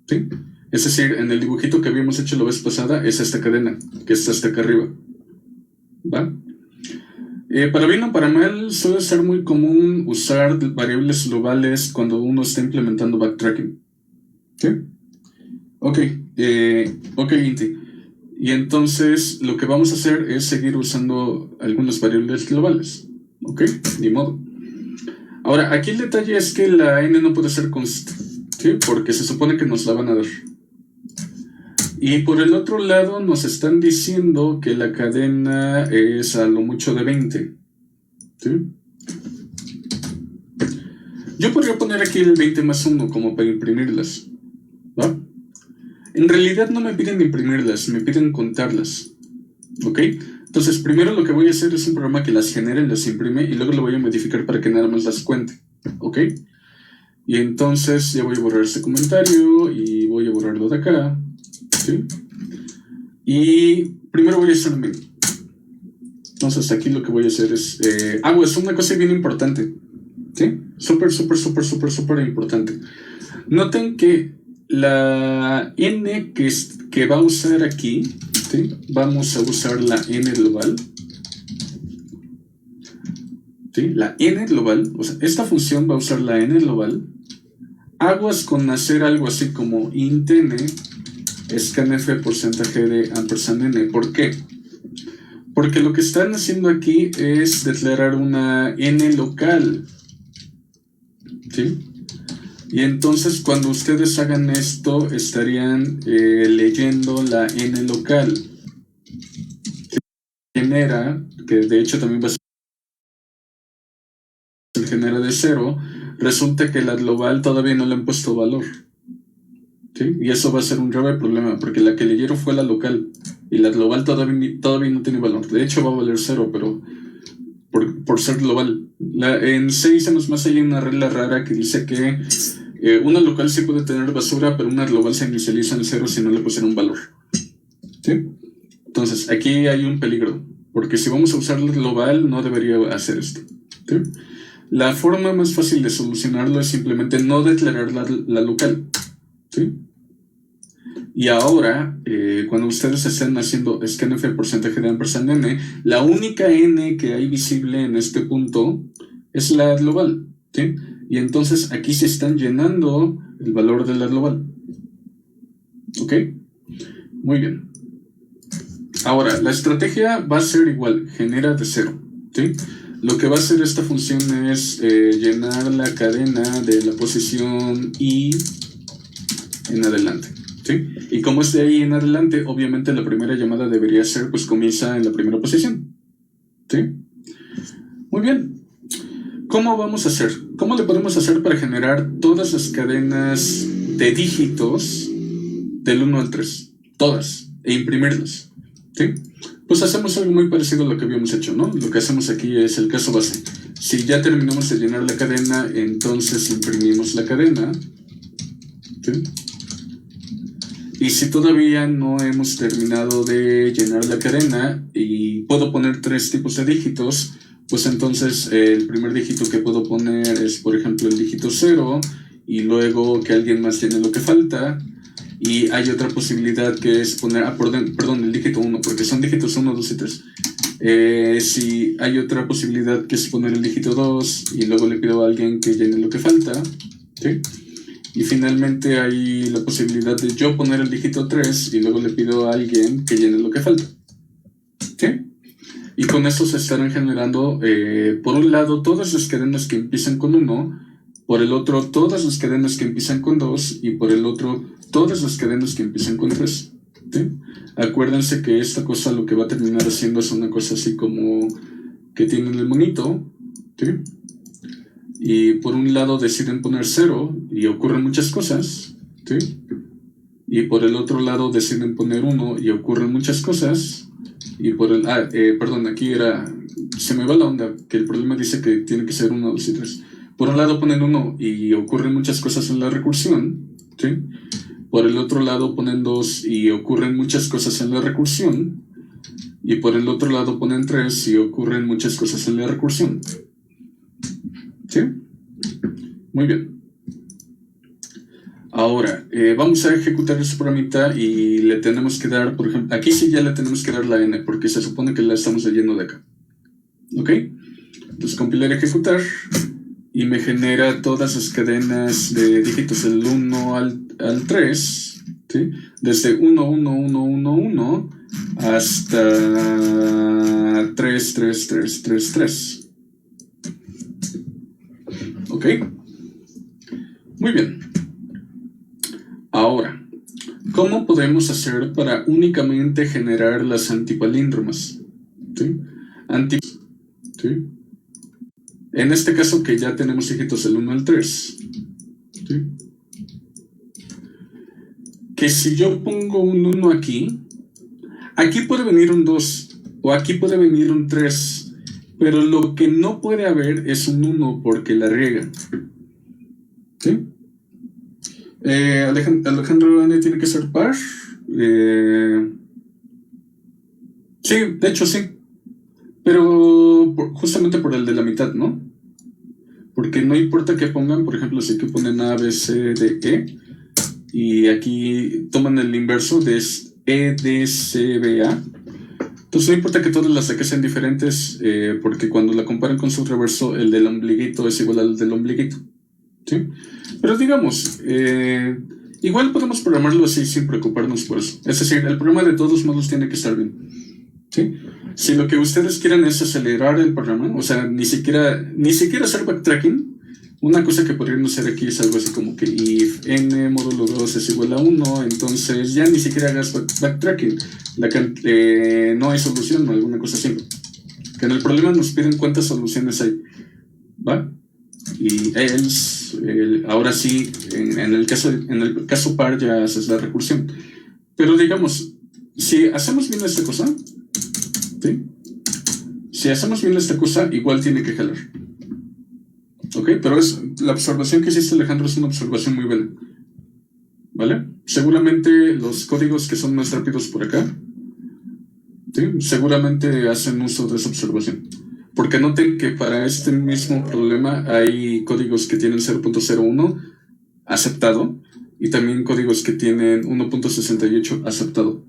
¿Sí? Es decir, en el dibujito que habíamos hecho la vez pasada es esta cadena, que está hasta acá arriba. ¿Va? Para bien o para mal, suele ser muy común usar variables globales cuando uno está implementando backtracking. ¿Sí? Ok, Inti. Y entonces lo que vamos a hacer es seguir usando algunas variables globales. ¿Ok? Ni modo. Ahora, aquí el detalle es que la n no puede ser const, ¿sí? Porque se supone que nos la van a dar. Y por el otro lado nos están diciendo que la cadena es a lo mucho de 20. ¿Sí? Yo podría poner aquí el 20 más 1 como para imprimirlas. ¿Va? En realidad no me piden imprimirlas, me piden contarlas. ¿Ok? Entonces primero lo que voy a hacer es un programa que las genere, las imprime y luego lo voy a modificar para que nada más las cuente. ¿Ok? Y entonces ya voy a borrar este comentario y voy a borrarlo de acá. ¿Sí? Y primero voy a hacer main. Entonces aquí lo que voy a hacer es... es una cosa bien importante. ¿Sí? Súper importante. Noten que la n que va a usar aquí, ¿sí? Vamos a usar la n global. ¿Sí? La n global, o sea, esta función va a usar la n global. Aguas con hacer algo así como int n scanf porcentaje de ampersand n. ¿Por qué? Porque lo que están haciendo aquí es declarar una n local. ¿Sí? Y entonces cuando ustedes hagan esto estarían leyendo la n local. Genera, que de hecho también va a ser el genera de 0, resulta que la global todavía no le han puesto valor. ¿Sí? Y eso va a ser un grave problema, porque la que leyeron fue la local, y la global todavía no tiene valor. De hecho va a valer 0, pero por ser global. En C++ hay una regla rara que dice que una local sí puede tener basura, pero una global se inicializa en 0 si no le pusieron un valor. ¿Sí? Entonces, aquí hay un peligro, porque si vamos a usar la global, no debería hacer esto. ¿Sí? La forma más fácil de solucionarlo es simplemente no declarar la local. ¿Sí? Y ahora, cuando ustedes estén haciendo scanf porcentaje de ampersand n, la única n que hay visible en este punto es la global. ¿Sí? Y entonces aquí se están llenando el valor de la global. ¿Ok? Muy bien. Ahora, la estrategia va a ser igual, genera de 0. ¿Sí? Lo que va a hacer esta función es llenar la cadena de la posición i en adelante. ¿Sí? Y como es de ahí en adelante, obviamente la primera llamada debería ser, pues comienza en la primera posición. ¿Sí? Muy bien. ¿Cómo vamos a hacer? ¿Cómo le podemos hacer para generar todas las cadenas de dígitos del 1 al 3? Todas. E imprimirlas. ¿Sí? Pues hacemos algo muy parecido a lo que habíamos hecho, ¿no? Lo que hacemos aquí es el caso base. Si ya terminamos de llenar la cadena, entonces imprimimos la cadena. ¿Sí? Y si todavía no hemos terminado de llenar la cadena y puedo poner 3 tipos de dígitos, pues entonces el primer dígito que puedo poner es, por ejemplo, el dígito 0 y luego que alguien más llene lo que falta. Y hay otra posibilidad que es poner, perdón, el dígito 1, porque son dígitos 1, 2 y 3. Si hay otra posibilidad que es poner el dígito 2 y luego le pido a alguien que llene lo que falta. ¿Sí? Y finalmente hay la posibilidad de yo poner el dígito 3 y luego le pido a alguien que llene lo que falta. ¿Sí? Y con esto se estarán generando, por un lado, todas las cadenas que empiezan con 1, por el otro, todas las cadenas que empiezan con 2 y por el otro, todas las cadenas que empiezan con 3. ¿Sí? Acuérdense que esta cosa lo que va a terminar haciendo es una cosa así como que tienen el monito. ¿Sí? Y por un lado deciden poner 0 y ocurren muchas cosas, ¿sí? Y por el otro lado deciden poner 1 y ocurren muchas cosas. Y por el... perdón, aquí se me va la onda, que el problema dice que tiene que ser 1, 2 y 3. Por un lado ponen 1 y ocurren muchas cosas en la recursión, ¿sí? Por el otro lado ponen 2 y ocurren muchas cosas en la recursión. Y por el otro lado ponen 3 y ocurren muchas cosas en la recursión. ¿Sí? Muy bien. Ahora, vamos a ejecutar este programita y le tenemos que dar, por ejemplo, aquí sí ya le tenemos que dar la n, porque se supone que la estamos leyendo de acá. ¿Ok? Entonces, compilar y ejecutar, y me genera todas las cadenas de dígitos del 1 al 3, ¿sí? Desde 1, 1, 1, 1, 1, hasta 3, 3, 3, 3, 3. ¿Ok? Muy bien. Ahora, ¿Cómo podemos hacer para únicamente generar las antipalíndromas? ¿Sí? ¿Sí? En este caso que ya tenemos dígitos del 1 al 3. ¿Sí? Que si yo pongo un 1 aquí puede venir un 2 o aquí puede venir un 3, pero lo que no puede haber es un 1 porque la riega. ¿Sí? Alejandro N tiene que ser par. Sí, de hecho sí. Pero justamente por el de la mitad, ¿no? Porque no importa que pongan, por ejemplo, si que ponen A, B, C, D, E, y aquí toman el inverso de E, D, C, B, A. Entonces no importa que todas las de aquí sean diferentes, porque cuando la comparan con su reverso, el del ombliguito es igual al del ombliguito. ¿Sí? Pero digamos, igual podemos programarlo así sin preocuparnos por eso. Es decir, el programa de todos modos tiene que estar bien. ¿Sí? Si lo que ustedes quieran es acelerar el programa, o sea, ni siquiera hacer backtracking, una cosa que podríamos hacer aquí es algo así como que if n módulo 2 es igual a 1, entonces ya ni siquiera hagas backtracking, no hay solución o alguna cosa así. Que en el problema nos piden cuántas soluciones hay, ¿va? Y ahora sí, en el caso par ya haces la recursión. Pero digamos, si hacemos bien esta cosa, ¿sí? Si hacemos bien esta cosa, igual tiene que jalar. ¿Ok? Pero la observación que hiciste, Alejandro, es una observación muy buena. ¿Vale? Seguramente los códigos que son más rápidos por acá, ¿sí? Seguramente hacen uso de esa observación. Porque noten que para este mismo problema hay códigos que tienen 0.01 aceptado y también códigos que tienen 1.68 aceptado.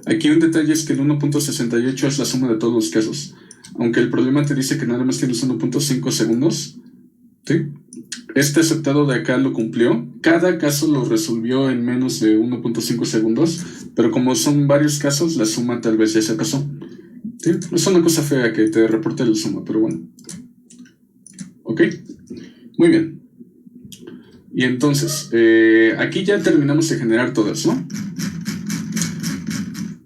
Aquí un detalle es que el 1.68 es la suma de todos los casos. Aunque el problema te dice que nada más tienes 1.5 segundos, ¿sí? Este aceptado de acá lo cumplió. Cada caso lo resolvió en menos de 1.5 segundos, pero como son varios casos, la suma tal vez ya se pasó. ¿Sí? Es una cosa fea que te reporte la suma, pero bueno. ¿Ok? Muy bien. Y entonces, aquí ya terminamos de generar todas, ¿no?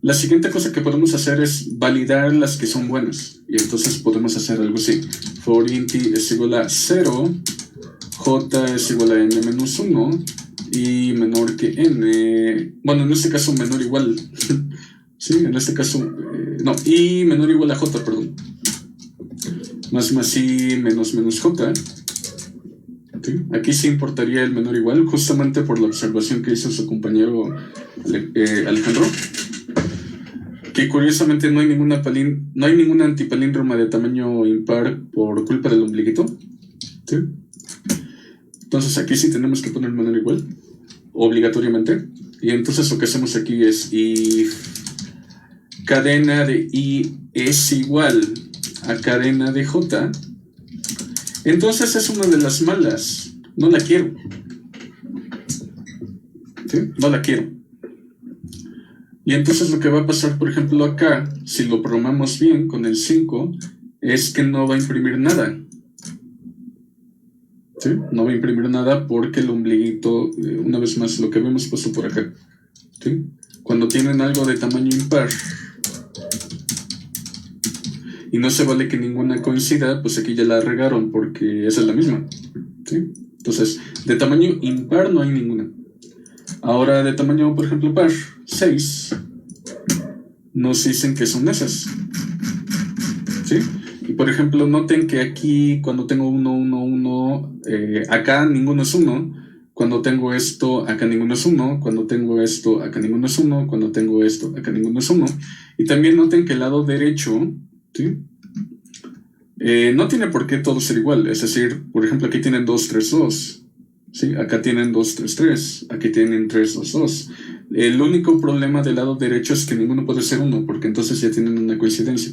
La siguiente cosa que podemos hacer es validar las que son buenas. Y entonces podemos hacer algo así. For int es igual a 0, j es igual a n-1 y menor que n. Bueno, en este caso menor igual. Sí, en este caso, no, y menor igual a j, perdón. Más y menos j. ¿Sí? Aquí sí importaría el menor igual, justamente por la observación que hizo su compañero Alejandro. Que curiosamente no hay ninguna antipalíndroma de tamaño impar por culpa del ombliguito. ¿Sí? Entonces aquí sí tenemos que poner menor igual, obligatoriamente. Y entonces lo que hacemos aquí es if cadena de i es igual a cadena de j, entonces es una de las malas. No la quiero. ¿Sí? No la quiero. Y entonces lo que va a pasar, por ejemplo, acá, si lo programamos bien con el 5, es que no va a imprimir nada. ¿Sí? No va a imprimir nada porque el ombliguito, una vez más, lo que vemos pasó por acá. ¿Sí? Cuando tienen algo de tamaño impar y no se vale que ninguna coincida, pues aquí ya la regaron porque esa es la misma. ¿Sí? Entonces, de tamaño impar no hay ninguna. Ahora de tamaño, por ejemplo, par, 6, nos dicen que son esas. ¿Sí? Y por ejemplo, noten que aquí cuando tengo 1, 1, 1, acá ninguno es 1. Cuando tengo esto, acá ninguno es 1. Cuando tengo esto, acá ninguno es 1. Cuando tengo esto, acá ninguno es 1. Y también noten que el lado derecho, ¿sí? No tiene por qué todo ser igual. Es decir, por ejemplo, aquí tienen 2, 3, 2. ¿Sí? Acá tienen 2, 3, 3. Aquí tienen 3, 2, 2. El único problema del lado derecho es que ninguno puede ser 1, porque entonces ya tienen una coincidencia.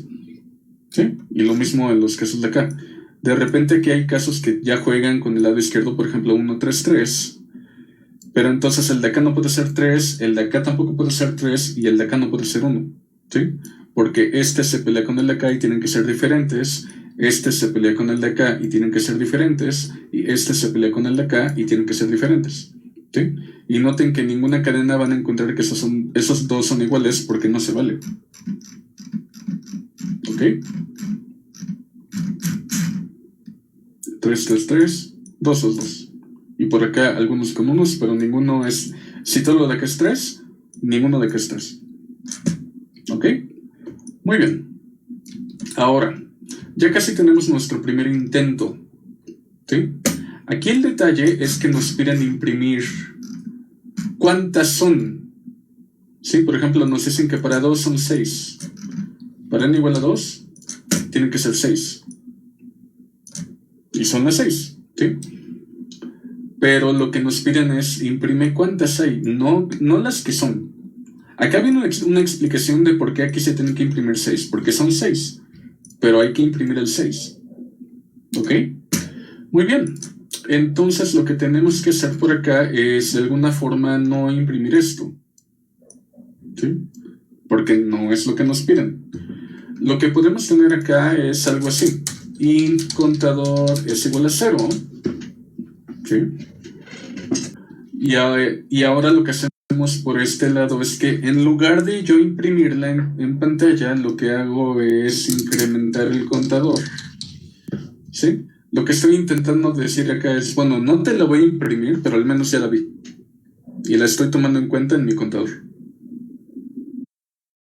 ¿Sí? Y lo mismo en los casos de acá. De repente aquí hay casos que ya juegan con el lado izquierdo, por ejemplo, 1, 3, 3. Pero entonces el de acá no puede ser 3, el de acá tampoco puede ser 3 y el de acá no puede ser 1. ¿Sí? Porque este se pelea con el de acá y tienen que ser diferentes. Este se pelea con el de acá y tienen que ser diferentes. Y este se pelea con el de acá y tienen que ser diferentes. ¿sí? Y noten que en ninguna cadena van a encontrar que esos dos son iguales porque no se vale. ¿Ok? 3, 3, 3, 2, 2, 2. Y por acá algunos con unos, pero ninguno es... Si todo lo de acá es 3, ninguno de acá es 3. ¿Ok? Muy bien. Ahora, ya casi tenemos nuestro primer intento. ¿Sí? Aquí el detalle es que nos piden imprimir cuántas son. ¿Sí? Por ejemplo, nos dicen que para 2 son 6. Para n igual a 2, tienen que ser 6. Y son las 6. ¿Sí? Pero lo que nos piden es imprime cuántas hay, no las que son. Acá viene una explicación de por qué aquí se tienen que imprimir 6. Porque son 6, pero hay que imprimir el 6. ¿Ok? Muy bien. Entonces lo que tenemos que hacer por acá es de alguna forma no imprimir esto. ¿Sí? Porque no es lo que nos piden. Lo que podemos tener acá es algo así. Int contador es igual a 0. ¿Sí? Y ahora lo que hacemos por este lado es que en lugar de yo imprimirla en pantalla, lo que hago es incrementar el contador. ¿Sí? Lo que estoy intentando decir acá es, bueno, no te la voy a imprimir, pero al menos ya la vi. Y la estoy tomando en cuenta en mi contador.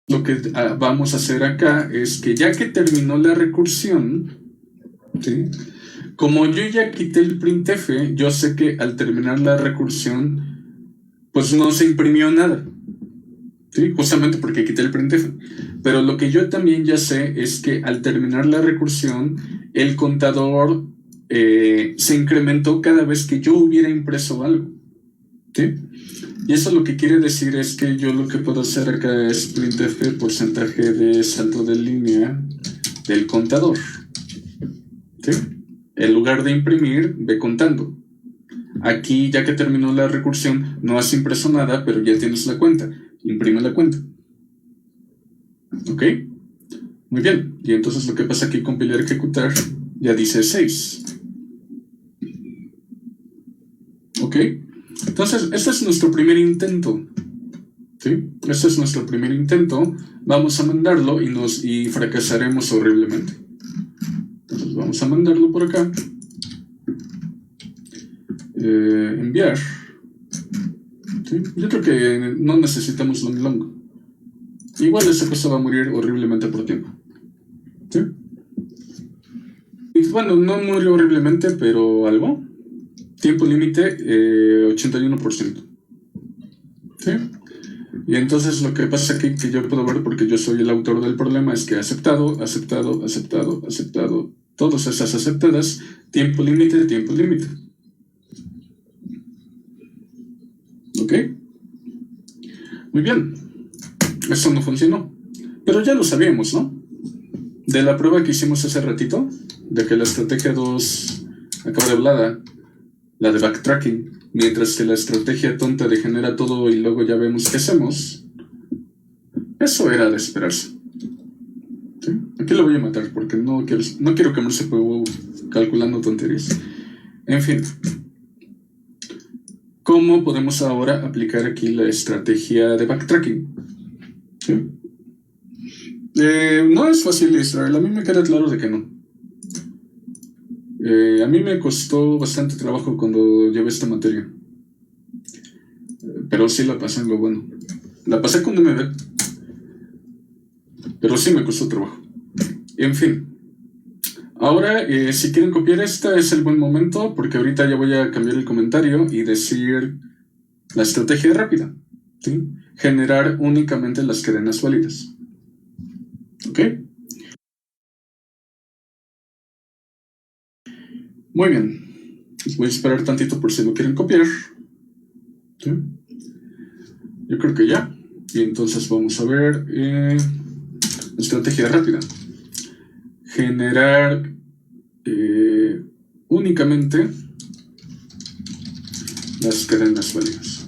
Lo que vamos a hacer acá es que ya que terminó la recursión, ¿sí? Como yo ya quité el printf, yo sé que al terminar la recursión, pues no se imprimió nada. ¿Sí? Justamente porque quité el printf. Pero lo que yo también ya sé es que al terminar la recursión, el contador se incrementó cada vez que yo hubiera impreso algo. ¿Sí? Y eso lo que quiere decir es que yo lo que puedo hacer acá es printf porcentaje de salto de línea del contador. ¿Sí? En lugar de imprimir, ve contando. Aquí, ya que terminó la recursión, no has impreso nada, pero ya tienes la cuenta. Imprime la cuenta. ¿Ok? Muy bien. Y entonces lo que pasa aquí, compilar, ejecutar, ya dice 6. ¿Ok? Entonces, este es nuestro primer intento. ¿Sí? Este es nuestro primer intento. Vamos a mandarlo y fracasaremos horriblemente. Entonces vamos a mandarlo por acá. Enviar. ¿Sí? Yo creo que no necesitamos long long. Igual esa cosa va a morir horriblemente por tiempo. ¿Sí? Y bueno, no murió horriblemente, pero algo. Tiempo límite 81%. ¿Sí? Y entonces lo que pasa aquí, que yo puedo ver porque yo soy el autor del problema, es que aceptado, aceptado, aceptado, aceptado, todas esas aceptadas, tiempo límite, tiempo límite. ¿Ok? Muy bien. Eso no funcionó. Pero ya lo sabíamos, ¿no? De la prueba que hicimos hace ratito, de que la estrategia 2 acaba de hablada, la de backtracking, mientras que la estrategia tonta de genera todo y luego ya vemos qué hacemos, eso era de esperarse. ¿Sí? Aquí lo voy a matar porque no quiero quemarse fuego calculando tonterías. En fin. ¿Cómo podemos ahora aplicar aquí la estrategia de backtracking? ¿Sí? No es fácil, Israel. A mí me queda claro de que no. A mí me costó bastante trabajo cuando llevé esta materia. Pero sí la pasé en lo bueno. La pasé con MB. Pero sí me costó trabajo. En fin. Ahora, si quieren copiar esta, es el buen momento, porque ahorita ya voy a cambiar el comentario y decir la estrategia rápida. ¿Sí? Generar únicamente las cadenas válidas. ¿Ok? Muy bien. Les voy a esperar tantito por si lo quieren copiar. ¿Sí? Yo creo que ya. Y entonces vamos a ver estrategia rápida. Generar únicamente las cadenas válidas.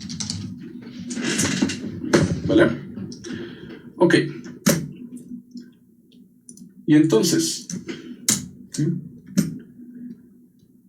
¿Vale? Ok. Y entonces, ¿sí?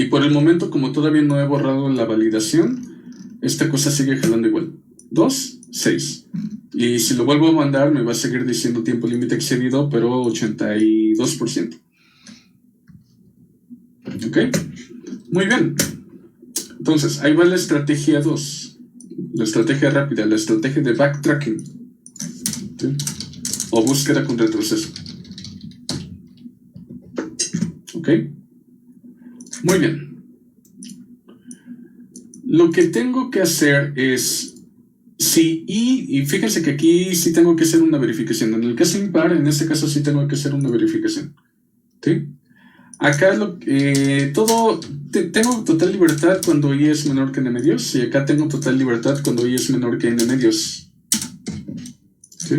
Y por el momento, como todavía no he borrado la validación, esta cosa sigue jalando igual. 2, 6. Y si lo vuelvo a mandar, me va a seguir diciendo tiempo límite excedido, pero 82%. ¿Ok? Muy bien. Entonces, ahí va la estrategia 2. La estrategia rápida, la estrategia de backtracking. ¿Sí? O búsqueda con retroceso. ¿Ok? Muy bien. Lo que tengo que hacer es, y fíjense que aquí sí tengo que hacer una verificación. En el caso impar, en este caso sí tengo que hacer una verificación. ¿Sí? Acá tengo total libertad cuando i es menor que n medios, y acá tengo total libertad cuando i es menor que n medios. ¿Sí?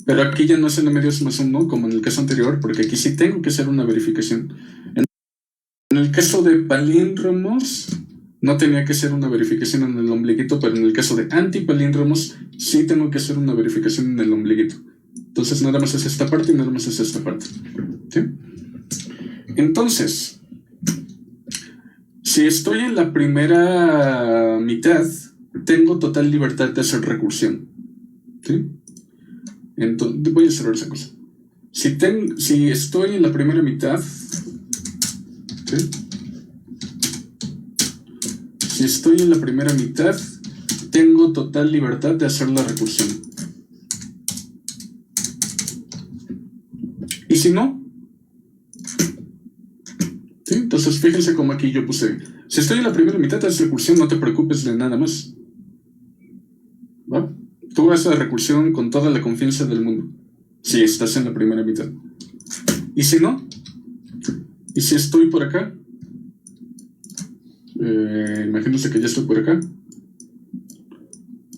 Pero aquí ya no es n medios más 1 como en el caso anterior, porque aquí sí tengo que hacer una verificación. En el caso de palíndromos, no tenía que hacer una verificación en el ombliguito, pero en el caso de antipalíndromos, sí tengo que hacer una verificación en el ombliguito. Entonces nada más es esta parte y nada más es esta parte. ¿Sí? Entonces, si estoy en la primera mitad, tengo total libertad de hacer recursión. ¿Sí? Entonces, voy a cerrar esa cosa. Si estoy en la primera mitad, ¿sí? Si estoy en la primera mitad, tengo total libertad de hacer la recursión. Y si no, ¿sí? Entonces fíjense como aquí yo puse, si estoy en la primera mitad de hacer recursión, no te preocupes de nada más. ¿Va? Tú haces la recursión con toda la confianza del mundo, si estás en la primera mitad. Y si no, y si estoy por acá, imagínense que ya estoy por acá,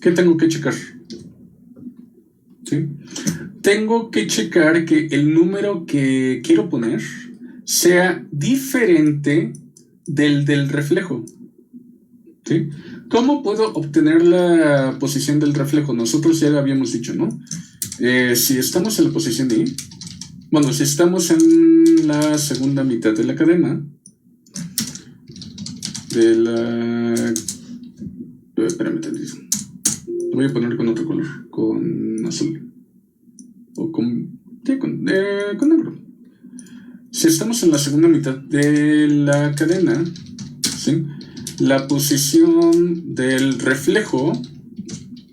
¿qué tengo que checar? ¿Sí? Tengo que checar que el número que quiero poner sea diferente del reflejo. ¿Sí? ¿Cómo puedo obtener la posición del reflejo? Nosotros ya lo habíamos dicho, ¿no? Si estamos en la posición de I, bueno, si estamos en la segunda mitad de la cadena, espérame tantito. Lo voy a poner con otro color, con azul. O con negro. Si estamos en la segunda mitad de la cadena, ¿sí? La posición del reflejo,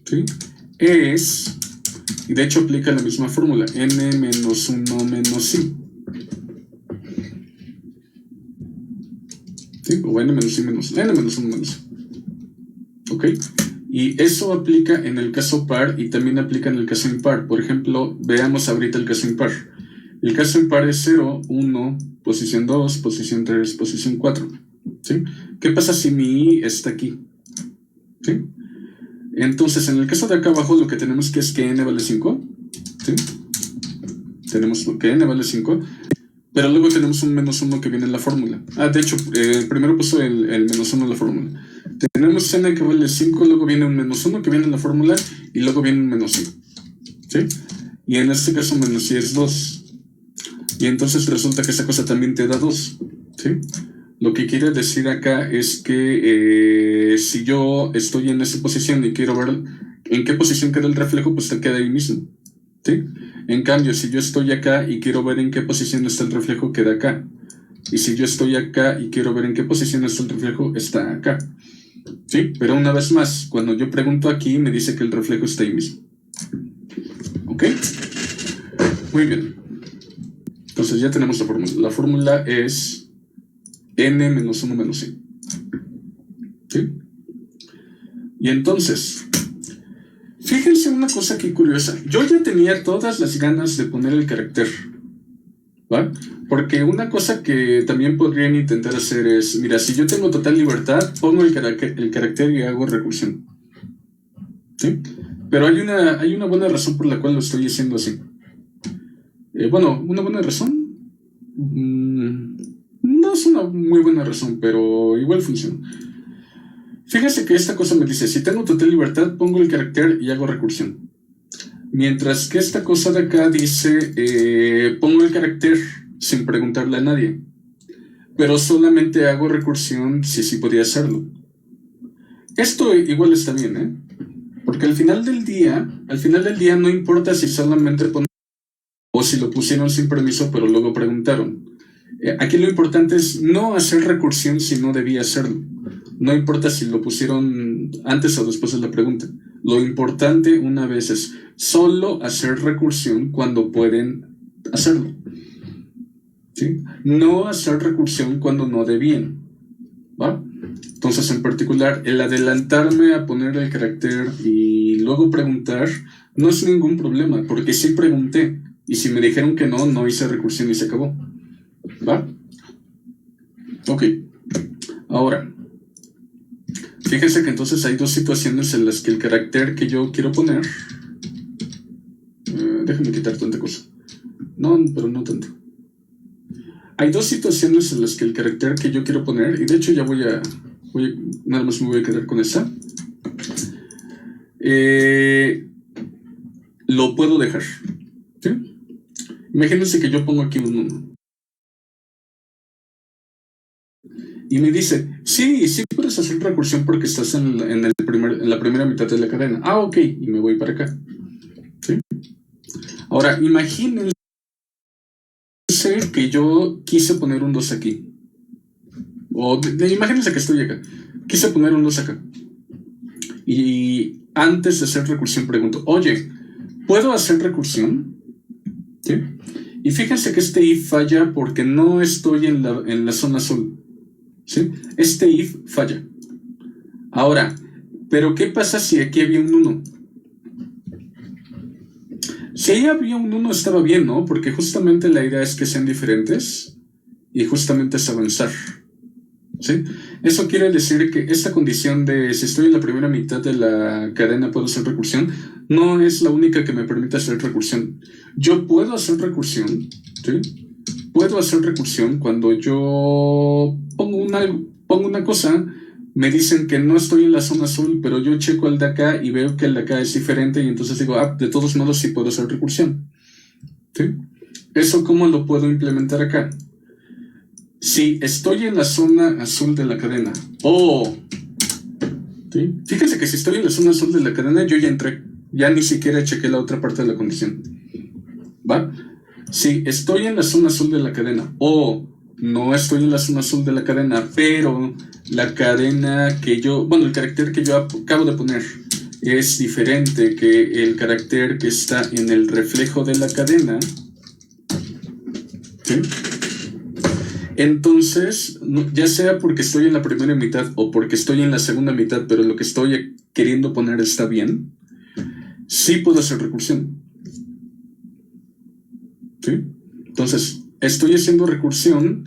¿sí? Es, y de hecho aplica la misma fórmula, n menos 1 menos i. ¿Sí? O n menos i menos n menos 1 menos i. ¿Ok? Y eso aplica en el caso par y también aplica en el caso impar. Por ejemplo, veamos ahorita el caso impar. El caso impar es 0, 1, posición 2, posición 3, posición 4. ¿Sí? ¿Qué pasa si mi i está aquí? ¿Sí? Entonces, en el caso de acá abajo, lo que tenemos es que n vale 5. ¿Sí? Tenemos que n vale 5. Pero luego tenemos un menos 1 que viene en la fórmula. De hecho, primero puso el menos 1 en la fórmula. Tenemos n que vale 5, luego viene un menos 1 que viene en la fórmula y luego viene un menos i. ¿Sí? Y en este caso menos i es 2. Y entonces resulta que esa cosa también te da 2. ¿Sí? Lo que quiere decir acá es que si yo estoy en esa posición y quiero ver en qué posición queda el reflejo, pues te queda ahí mismo. ¿Sí? En cambio, si yo estoy acá y quiero ver en qué posición está el reflejo, queda acá. Y si yo estoy acá y quiero ver en qué posición está el reflejo, está acá. ¿Sí? Pero una vez más, cuando yo pregunto aquí, me dice que el reflejo está ahí mismo. ¿Ok? Muy bien. Entonces ya tenemos la fórmula. La fórmula es n menos 1 menos i. ¿Sí? Y entonces, fíjense una cosa aquí curiosa. Yo ya tenía todas las ganas de poner el carácter, ¿va? Porque una cosa que también podrían intentar hacer es, mira, si yo tengo total libertad, pongo el carácter y hago recursión. ¿Sí? Pero hay una buena razón por la cual lo estoy haciendo así. Bueno, ¿una buena razón? No es una muy buena razón, pero igual funciona. Fíjese que esta cosa me dice, si tengo total libertad, pongo el carácter y hago recursión. Mientras que esta cosa de acá dice, pongo el carácter sin preguntarle a nadie. pero solamente hago recursión si sí podía hacerlo. Esto igual está bien, ¿eh? Porque al final del día no importa si solamente ponen o si lo pusieron sin permiso, pero luego preguntaron. Aquí lo importante es no hacer recursión si no debía hacerlo. No importa si lo pusieron antes o después de la pregunta. Lo importante una vez es solo hacer recursión cuando pueden hacerlo. ¿Sí? No hacer recursión cuando no debían. ¿Va? Entonces, en particular, el adelantarme a poner el carácter y luego preguntar no es ningún problema, porque sí pregunté. Y si me dijeron que no, no hice recursión y se acabó. ¿Va? Ok. Ahora, fíjense que entonces hay dos situaciones en las que el carácter que yo quiero poner... déjame quitar tanta cosa. No, pero no tanto. Hay dos situaciones en las que el carácter que yo quiero poner, y de hecho ya nada más me voy a quedar con esa. Lo puedo dejar. ¿Sí? Imagínense que yo pongo aquí un 1. Y me dice, sí puedes hacer recursión porque estás en la primera mitad de la cadena. Ah, ok, y me voy para acá. ¿Sí? Ahora, imagínense que yo quise poner un 2 aquí. O imagínense que estoy acá. Quise poner un 2 acá. Y antes de hacer recursión pregunto, oye, ¿puedo hacer recursión? ¿Sí? Y fíjense que este if falla porque no estoy en la zona azul. ¿Sí? Este if falla. Ahora, ¿pero qué pasa si aquí había un 1? Si ahí había un 1 estaba bien, ¿no? Porque justamente la idea es que sean diferentes y justamente es avanzar. ¿Sí? Eso quiere decir que esta condición de si estoy en la primera mitad de la cadena puedo hacer recursión no es la única que me permite hacer recursión. Yo puedo hacer recursión, ¿sí? Puedo hacer recursión cuando yo pongo una cosa, me dicen que no estoy en la zona azul, pero yo checo el de acá y veo que el de acá es diferente y entonces digo, de todos modos sí puedo hacer recursión. ¿Sí? ¿Eso cómo lo puedo implementar acá? Si estoy en la zona azul de la cadena, ¿sí? Fíjense que si estoy en la zona azul de la cadena, yo ya entré, ya ni siquiera chequé la otra parte de la condición. ¿Va? Si estoy en la zona azul de la cadena o no estoy en la zona azul de la cadena, pero la cadena que el carácter que yo acabo de poner es diferente que el carácter que está en el reflejo de la cadena, ¿sí? Entonces, ya sea porque estoy en la primera mitad o porque estoy en la segunda mitad, pero lo que estoy queriendo poner está bien, sí puedo hacer recursión. ¿Sí? Entonces, estoy haciendo recursión,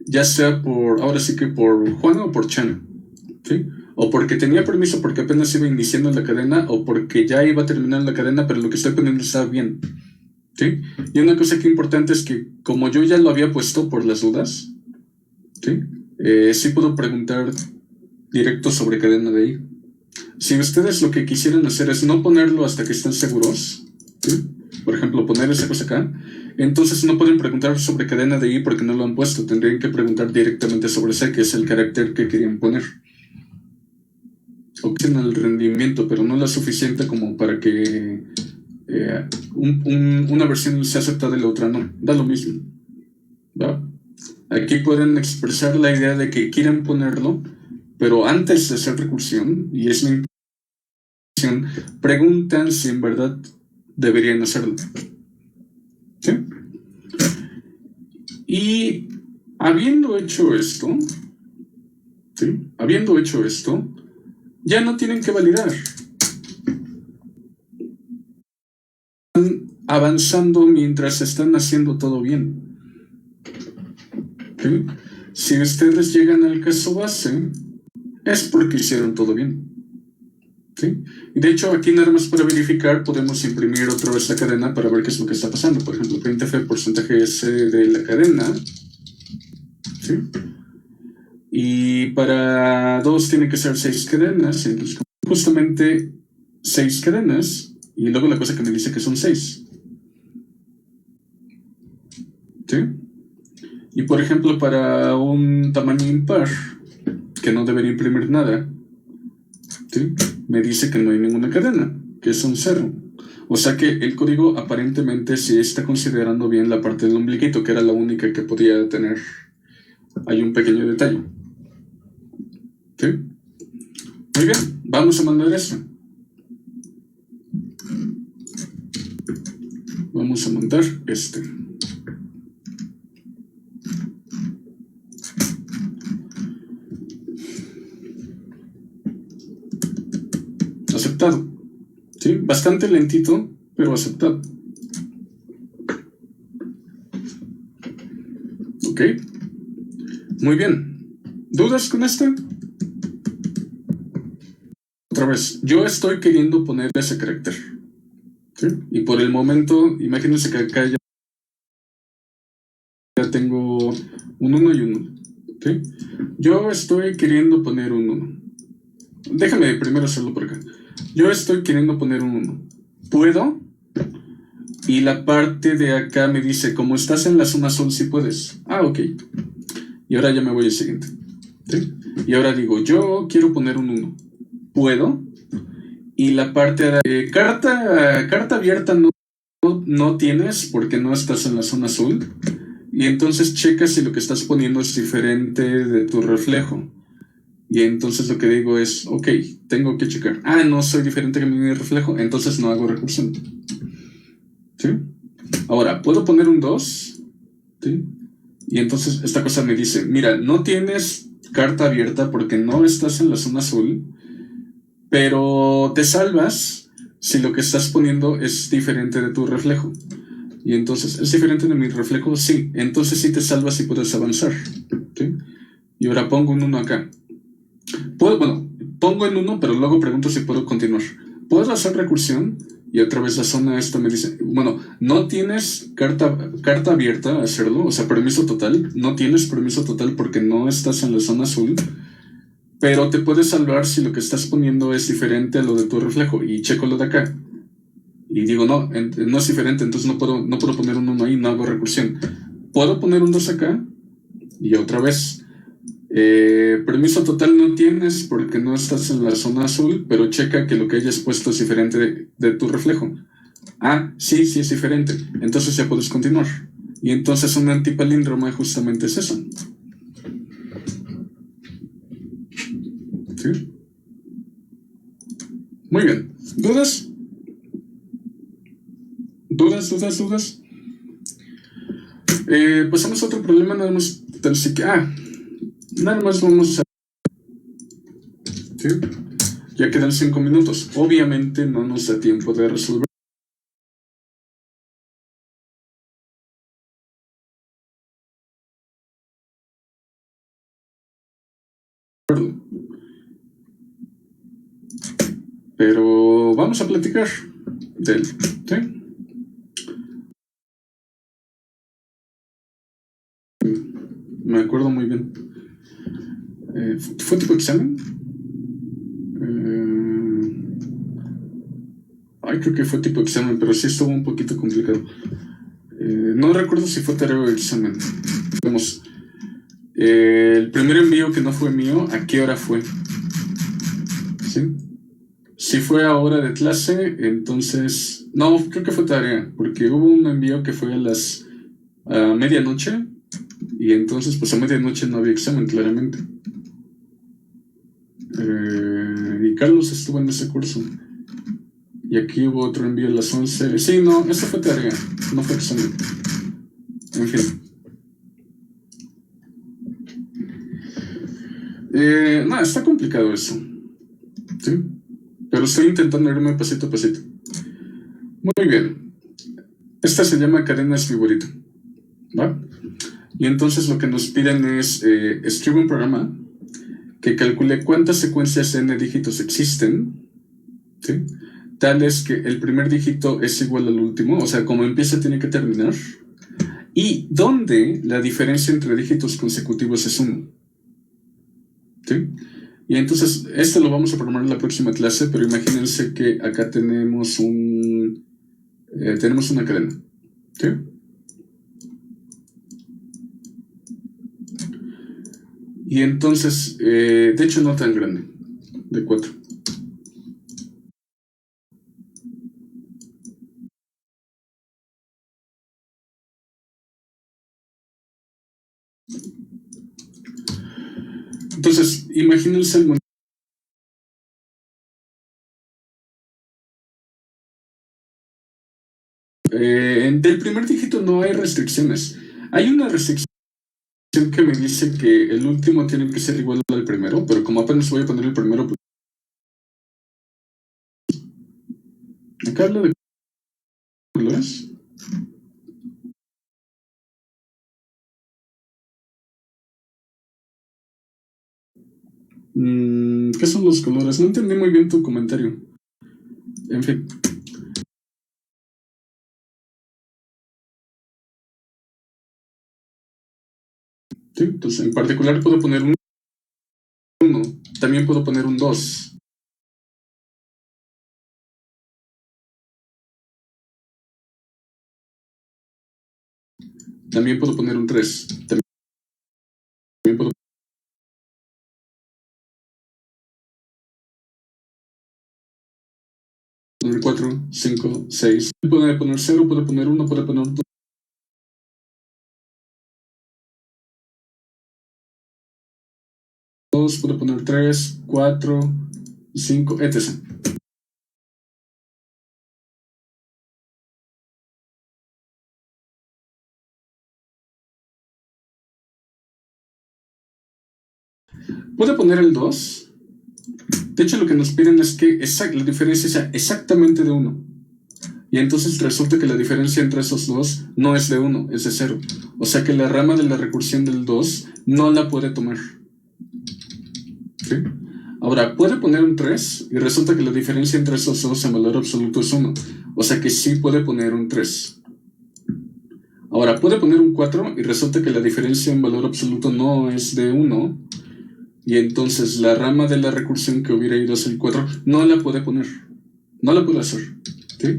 ya sea ahora sí que por Juana o por Chana. ¿Sí? O porque tenía permiso porque apenas iba iniciando la cadena, o porque ya iba a terminar la cadena, pero lo que estoy poniendo está bien. ¿Sí? Y una cosa que importante es que como yo ya lo había puesto por las dudas, ¿sí? Sí puedo preguntar directo sobre cadena de ahí. Si ustedes lo que quisieran hacer es no ponerlo hasta que estén seguros, ¿sí? Por ejemplo, poner esa cosa acá, entonces no pueden preguntar sobre cadena de I porque no lo han puesto. Tendrían que preguntar directamente sobre C, que es el carácter que querían poner. O que el rendimiento, pero no lo suficiente como para que una versión sea aceptada y la otra no. Da lo mismo. ¿Va? Aquí pueden expresar la idea de que quieren ponerlo, pero antes de hacer recursión, y es mi impresión, preguntan si en verdad deberían hacerlo. ¿Sí? Y habiendo hecho esto, ¿sí? Ya no tienen que validar. Están avanzando mientras están haciendo todo bien. ¿Sí? Si ustedes llegan al caso base, es porque hicieron todo bien. ¿Sí? Y de hecho, aquí nada más para verificar, podemos imprimir otra vez la cadena para ver qué es lo que está pasando. Por ejemplo, printf porcentaje S de la cadena. ¿Sí? Y para 2 tiene que ser 6 cadenas. Entonces, justamente 6 cadenas. Y luego la cosa que me dice que son 6. ¿Sí? Y por ejemplo, para un tamaño impar, que no debería imprimir nada, ¿sí? Me dice que no hay ninguna cadena, que es un 0. O sea que el código aparentemente sí está considerando bien la parte del ombliguito, que era la única que podía tener. Hay un pequeño detalle. ¿Sí? Muy bien, vamos a mandar eso. Vamos a mandar este. Aceptado. ¿Sí? Bastante lentito, pero aceptado. Ok. Muy bien. ¿Dudas con esto? Otra vez, yo estoy queriendo poner ese carácter. ¿Sí? Y por el momento, imagínense que acá ya tengo un 1 y un 1. ¿Sí? Yo estoy queriendo poner un 1. Déjame primero hacerlo por acá. Yo estoy queriendo poner un 1. ¿Puedo? Y la parte de acá me dice, como estás en la zona azul, sí puedes. Ah, ok. Y ahora ya me voy al siguiente. ¿Sí? Y ahora digo, yo quiero poner un 1. ¿Puedo? Y la parte de carta abierta no tienes porque no estás en la zona azul. Y entonces checa si lo que estás poniendo es diferente de tu reflejo. Y entonces lo que digo es, ok, tengo que checar. Ah, no soy diferente que mi reflejo, entonces no hago recursión. ¿Sí? Ahora, ¿puedo poner un 2? ¿Sí? Y entonces esta cosa me dice, mira, no tienes carta abierta porque no estás en la zona azul, pero te salvas si lo que estás poniendo es diferente de tu reflejo. Y entonces, ¿es diferente de mi reflejo? Sí. Entonces sí te salvas y puedes avanzar. ¿Sí? Y ahora pongo un 1 acá. Pongo en 1, pero luego pregunto si puedo continuar. ¿Puedo hacer recursión? Y otra vez la zona esta me dice, bueno, no tienes carta abierta a hacerlo, o sea, permiso total. No tienes permiso total porque no estás en la zona azul. Pero te puedes salvar si lo que estás poniendo es diferente a lo de tu reflejo. Y checo lo de acá. Y digo, no es diferente, entonces no puedo poner un 1 ahí, no hago recursión. ¿Puedo poner un 2 acá? Y otra vez, permiso total no tienes porque no estás en la zona azul, pero checa que lo que hayas puesto es diferente de tu reflejo. Ah, sí es diferente. Entonces ya puedes continuar. Y entonces un antipalíndromo justamente es eso. ¿Sí? Muy bien. ¿Dudas? ¿Dudas? Pasamos a otro problema, nada más. Nada más vamos a... ¿Sí? Ya quedan 5 minutos. Obviamente no nos da tiempo de resolver. Pero vamos a platicar de él. ¿Sí? Me acuerdo muy bien. ¿Fue tipo examen? Creo que fue tipo examen, pero sí estuvo un poquito complicado. No recuerdo si fue tarea o examen. Vamos. El primer envío que no fue mío, ¿a qué hora fue? ¿Sí? Si fue a hora de clase, entonces... No, creo que fue tarea, porque hubo un envío que fue a medianoche, y entonces pues a medianoche no había examen, claramente. Y Carlos estuvo en ese curso. Y aquí hubo otro envío a las 11. Sí, no, eso fue tarea, no fue examen. En fin. No, está complicado eso. ¿Sí? Pero estoy intentando irme pasito a pasito. Muy bien. Esta se llama cadena favorita. ¿Va? Y entonces lo que nos piden es escribe un programa que calcule cuántas secuencias n dígitos existen, ¿sí? Tal es que el primer dígito es igual al último, o sea, como empieza tiene que terminar, y donde la diferencia entre dígitos consecutivos es 1. ¿Sí? Y entonces, esto lo vamos a programar en la próxima clase, pero imagínense que acá tenemos tenemos una cadena. ¿Sí? Y entonces, de hecho no tan grande, de 4. Entonces, imagínense el del primer dígito no hay restricciones. Hay una restricción que me dice que el último tiene que ser igual al primero, pero como apenas voy a poner el primero, pues, acá habla de colores. ¿Qué son los colores? No entendí muy bien tu comentario. En fin. Sí, entonces, en particular puedo poner un 1. También puedo poner un 2. También puedo poner un 3. También puedo poner 4, 5, 6. Puedo poner 0, puedo poner 1, puedo poner 2, puedo poner 3, 4, 5, etc. Puedo poner el 2. De hecho, lo que nos piden es que la diferencia sea exactamente de 1. Y entonces resulta que la diferencia entre esos dos no es de 1, es de 0. O sea que la rama de la recursión del 2 no la puede tomar. ¿Sí? Ahora, puede poner un 3 y resulta que la diferencia entre esos dos en valor absoluto es 1. O sea que sí puede poner un 3. Ahora, puede poner un 4 y resulta que la diferencia en valor absoluto no es de 1. Y entonces la rama de la recursión que hubiera ido hacia el 4 no la puede poner. No la puede hacer. ¿Sí?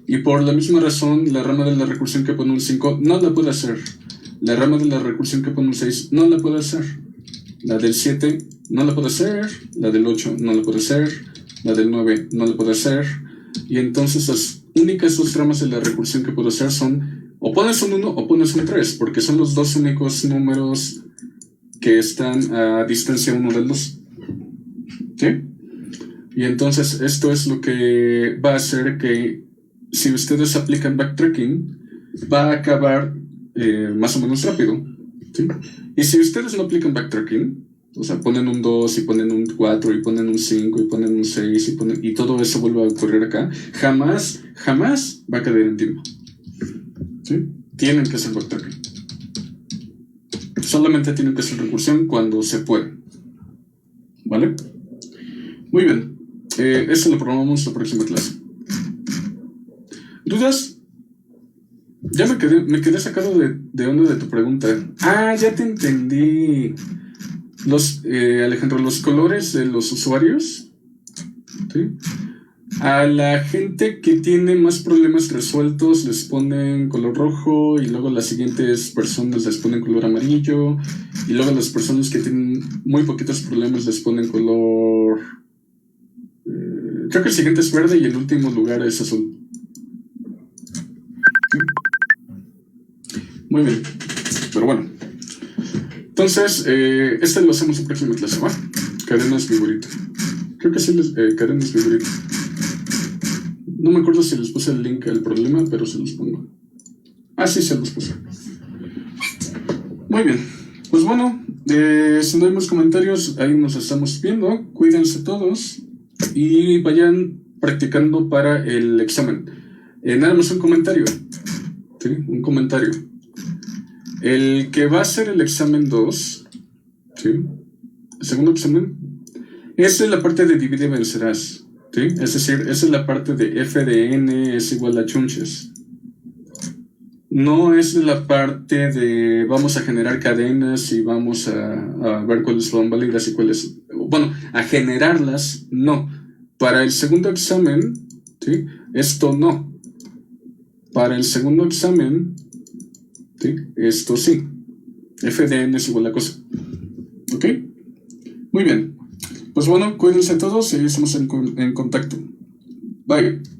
Y por la misma razón, la rama de la recursión que pone un 5 no la puede hacer. La rama de la recursión que pone un 6 no la puede hacer. La del 7 no la puede hacer. La del 8 no la puede hacer. La del 9 no la puede hacer. Y entonces las únicas dos ramas de la recursión que puedo hacer son o pones un 1 o pones un 3, porque son los dos únicos números que están a distancia uno del 2. ¿Sí? Y entonces esto es lo que va a hacer que si ustedes aplican backtracking, va a acabar más o menos rápido. ¿Sí? Y si ustedes no aplican backtracking, o sea, ponen un 2 y ponen un 4 y ponen un 5 y ponen un 6 y todo eso vuelve a ocurrir acá, jamás va a caer en tiempo. ¿Sí? Tienen que hacer backtracking. Solamente tienen que hacer recursión cuando se puede. ¿Vale? Muy bien. Eso lo probamos la próxima clase. ¿Dudas? Ya me quedé sacado de onda de tu pregunta. Ah, ya te entendí. Alejandro, los colores de los usuarios. ¿Sí? A la gente que tiene más problemas resueltos les ponen color rojo y luego a las siguientes personas les ponen color amarillo y luego a las personas que tienen muy poquitos problemas les ponen color... creo que el siguiente es verde y el último lugar es azul. Muy bien, pero bueno. Entonces, este lo hacemos en próxima clase, ¿va? Cadenas figurita. Creo que sí, cadenas figurita. No me acuerdo si les puse el link al problema, pero se los pongo. Ah, sí, se los puse. Muy bien. Pues bueno, si no hay más comentarios, ahí nos estamos viendo. Cuídense todos y vayan practicando para el examen. Nada más un comentario. ¿Sí? Un comentario. El que va a hacer el examen 2, ¿sí? El segundo examen, esa es la parte de divide y vencerás, ¿sí? Es decir, esa es la parte de f de n es igual a chunches. No es la parte de vamos a generar cadenas y vamos a ver cuáles son válidas y cuáles... Bueno, a generarlas, no. Para el segundo examen, ¿sí? Esto no. Para el segundo examen, ¿sí? Esto sí. f de n es igual a cosa. ¿ok? Muy bien. Pues bueno, cuídense todos y estamos en contacto. Bye.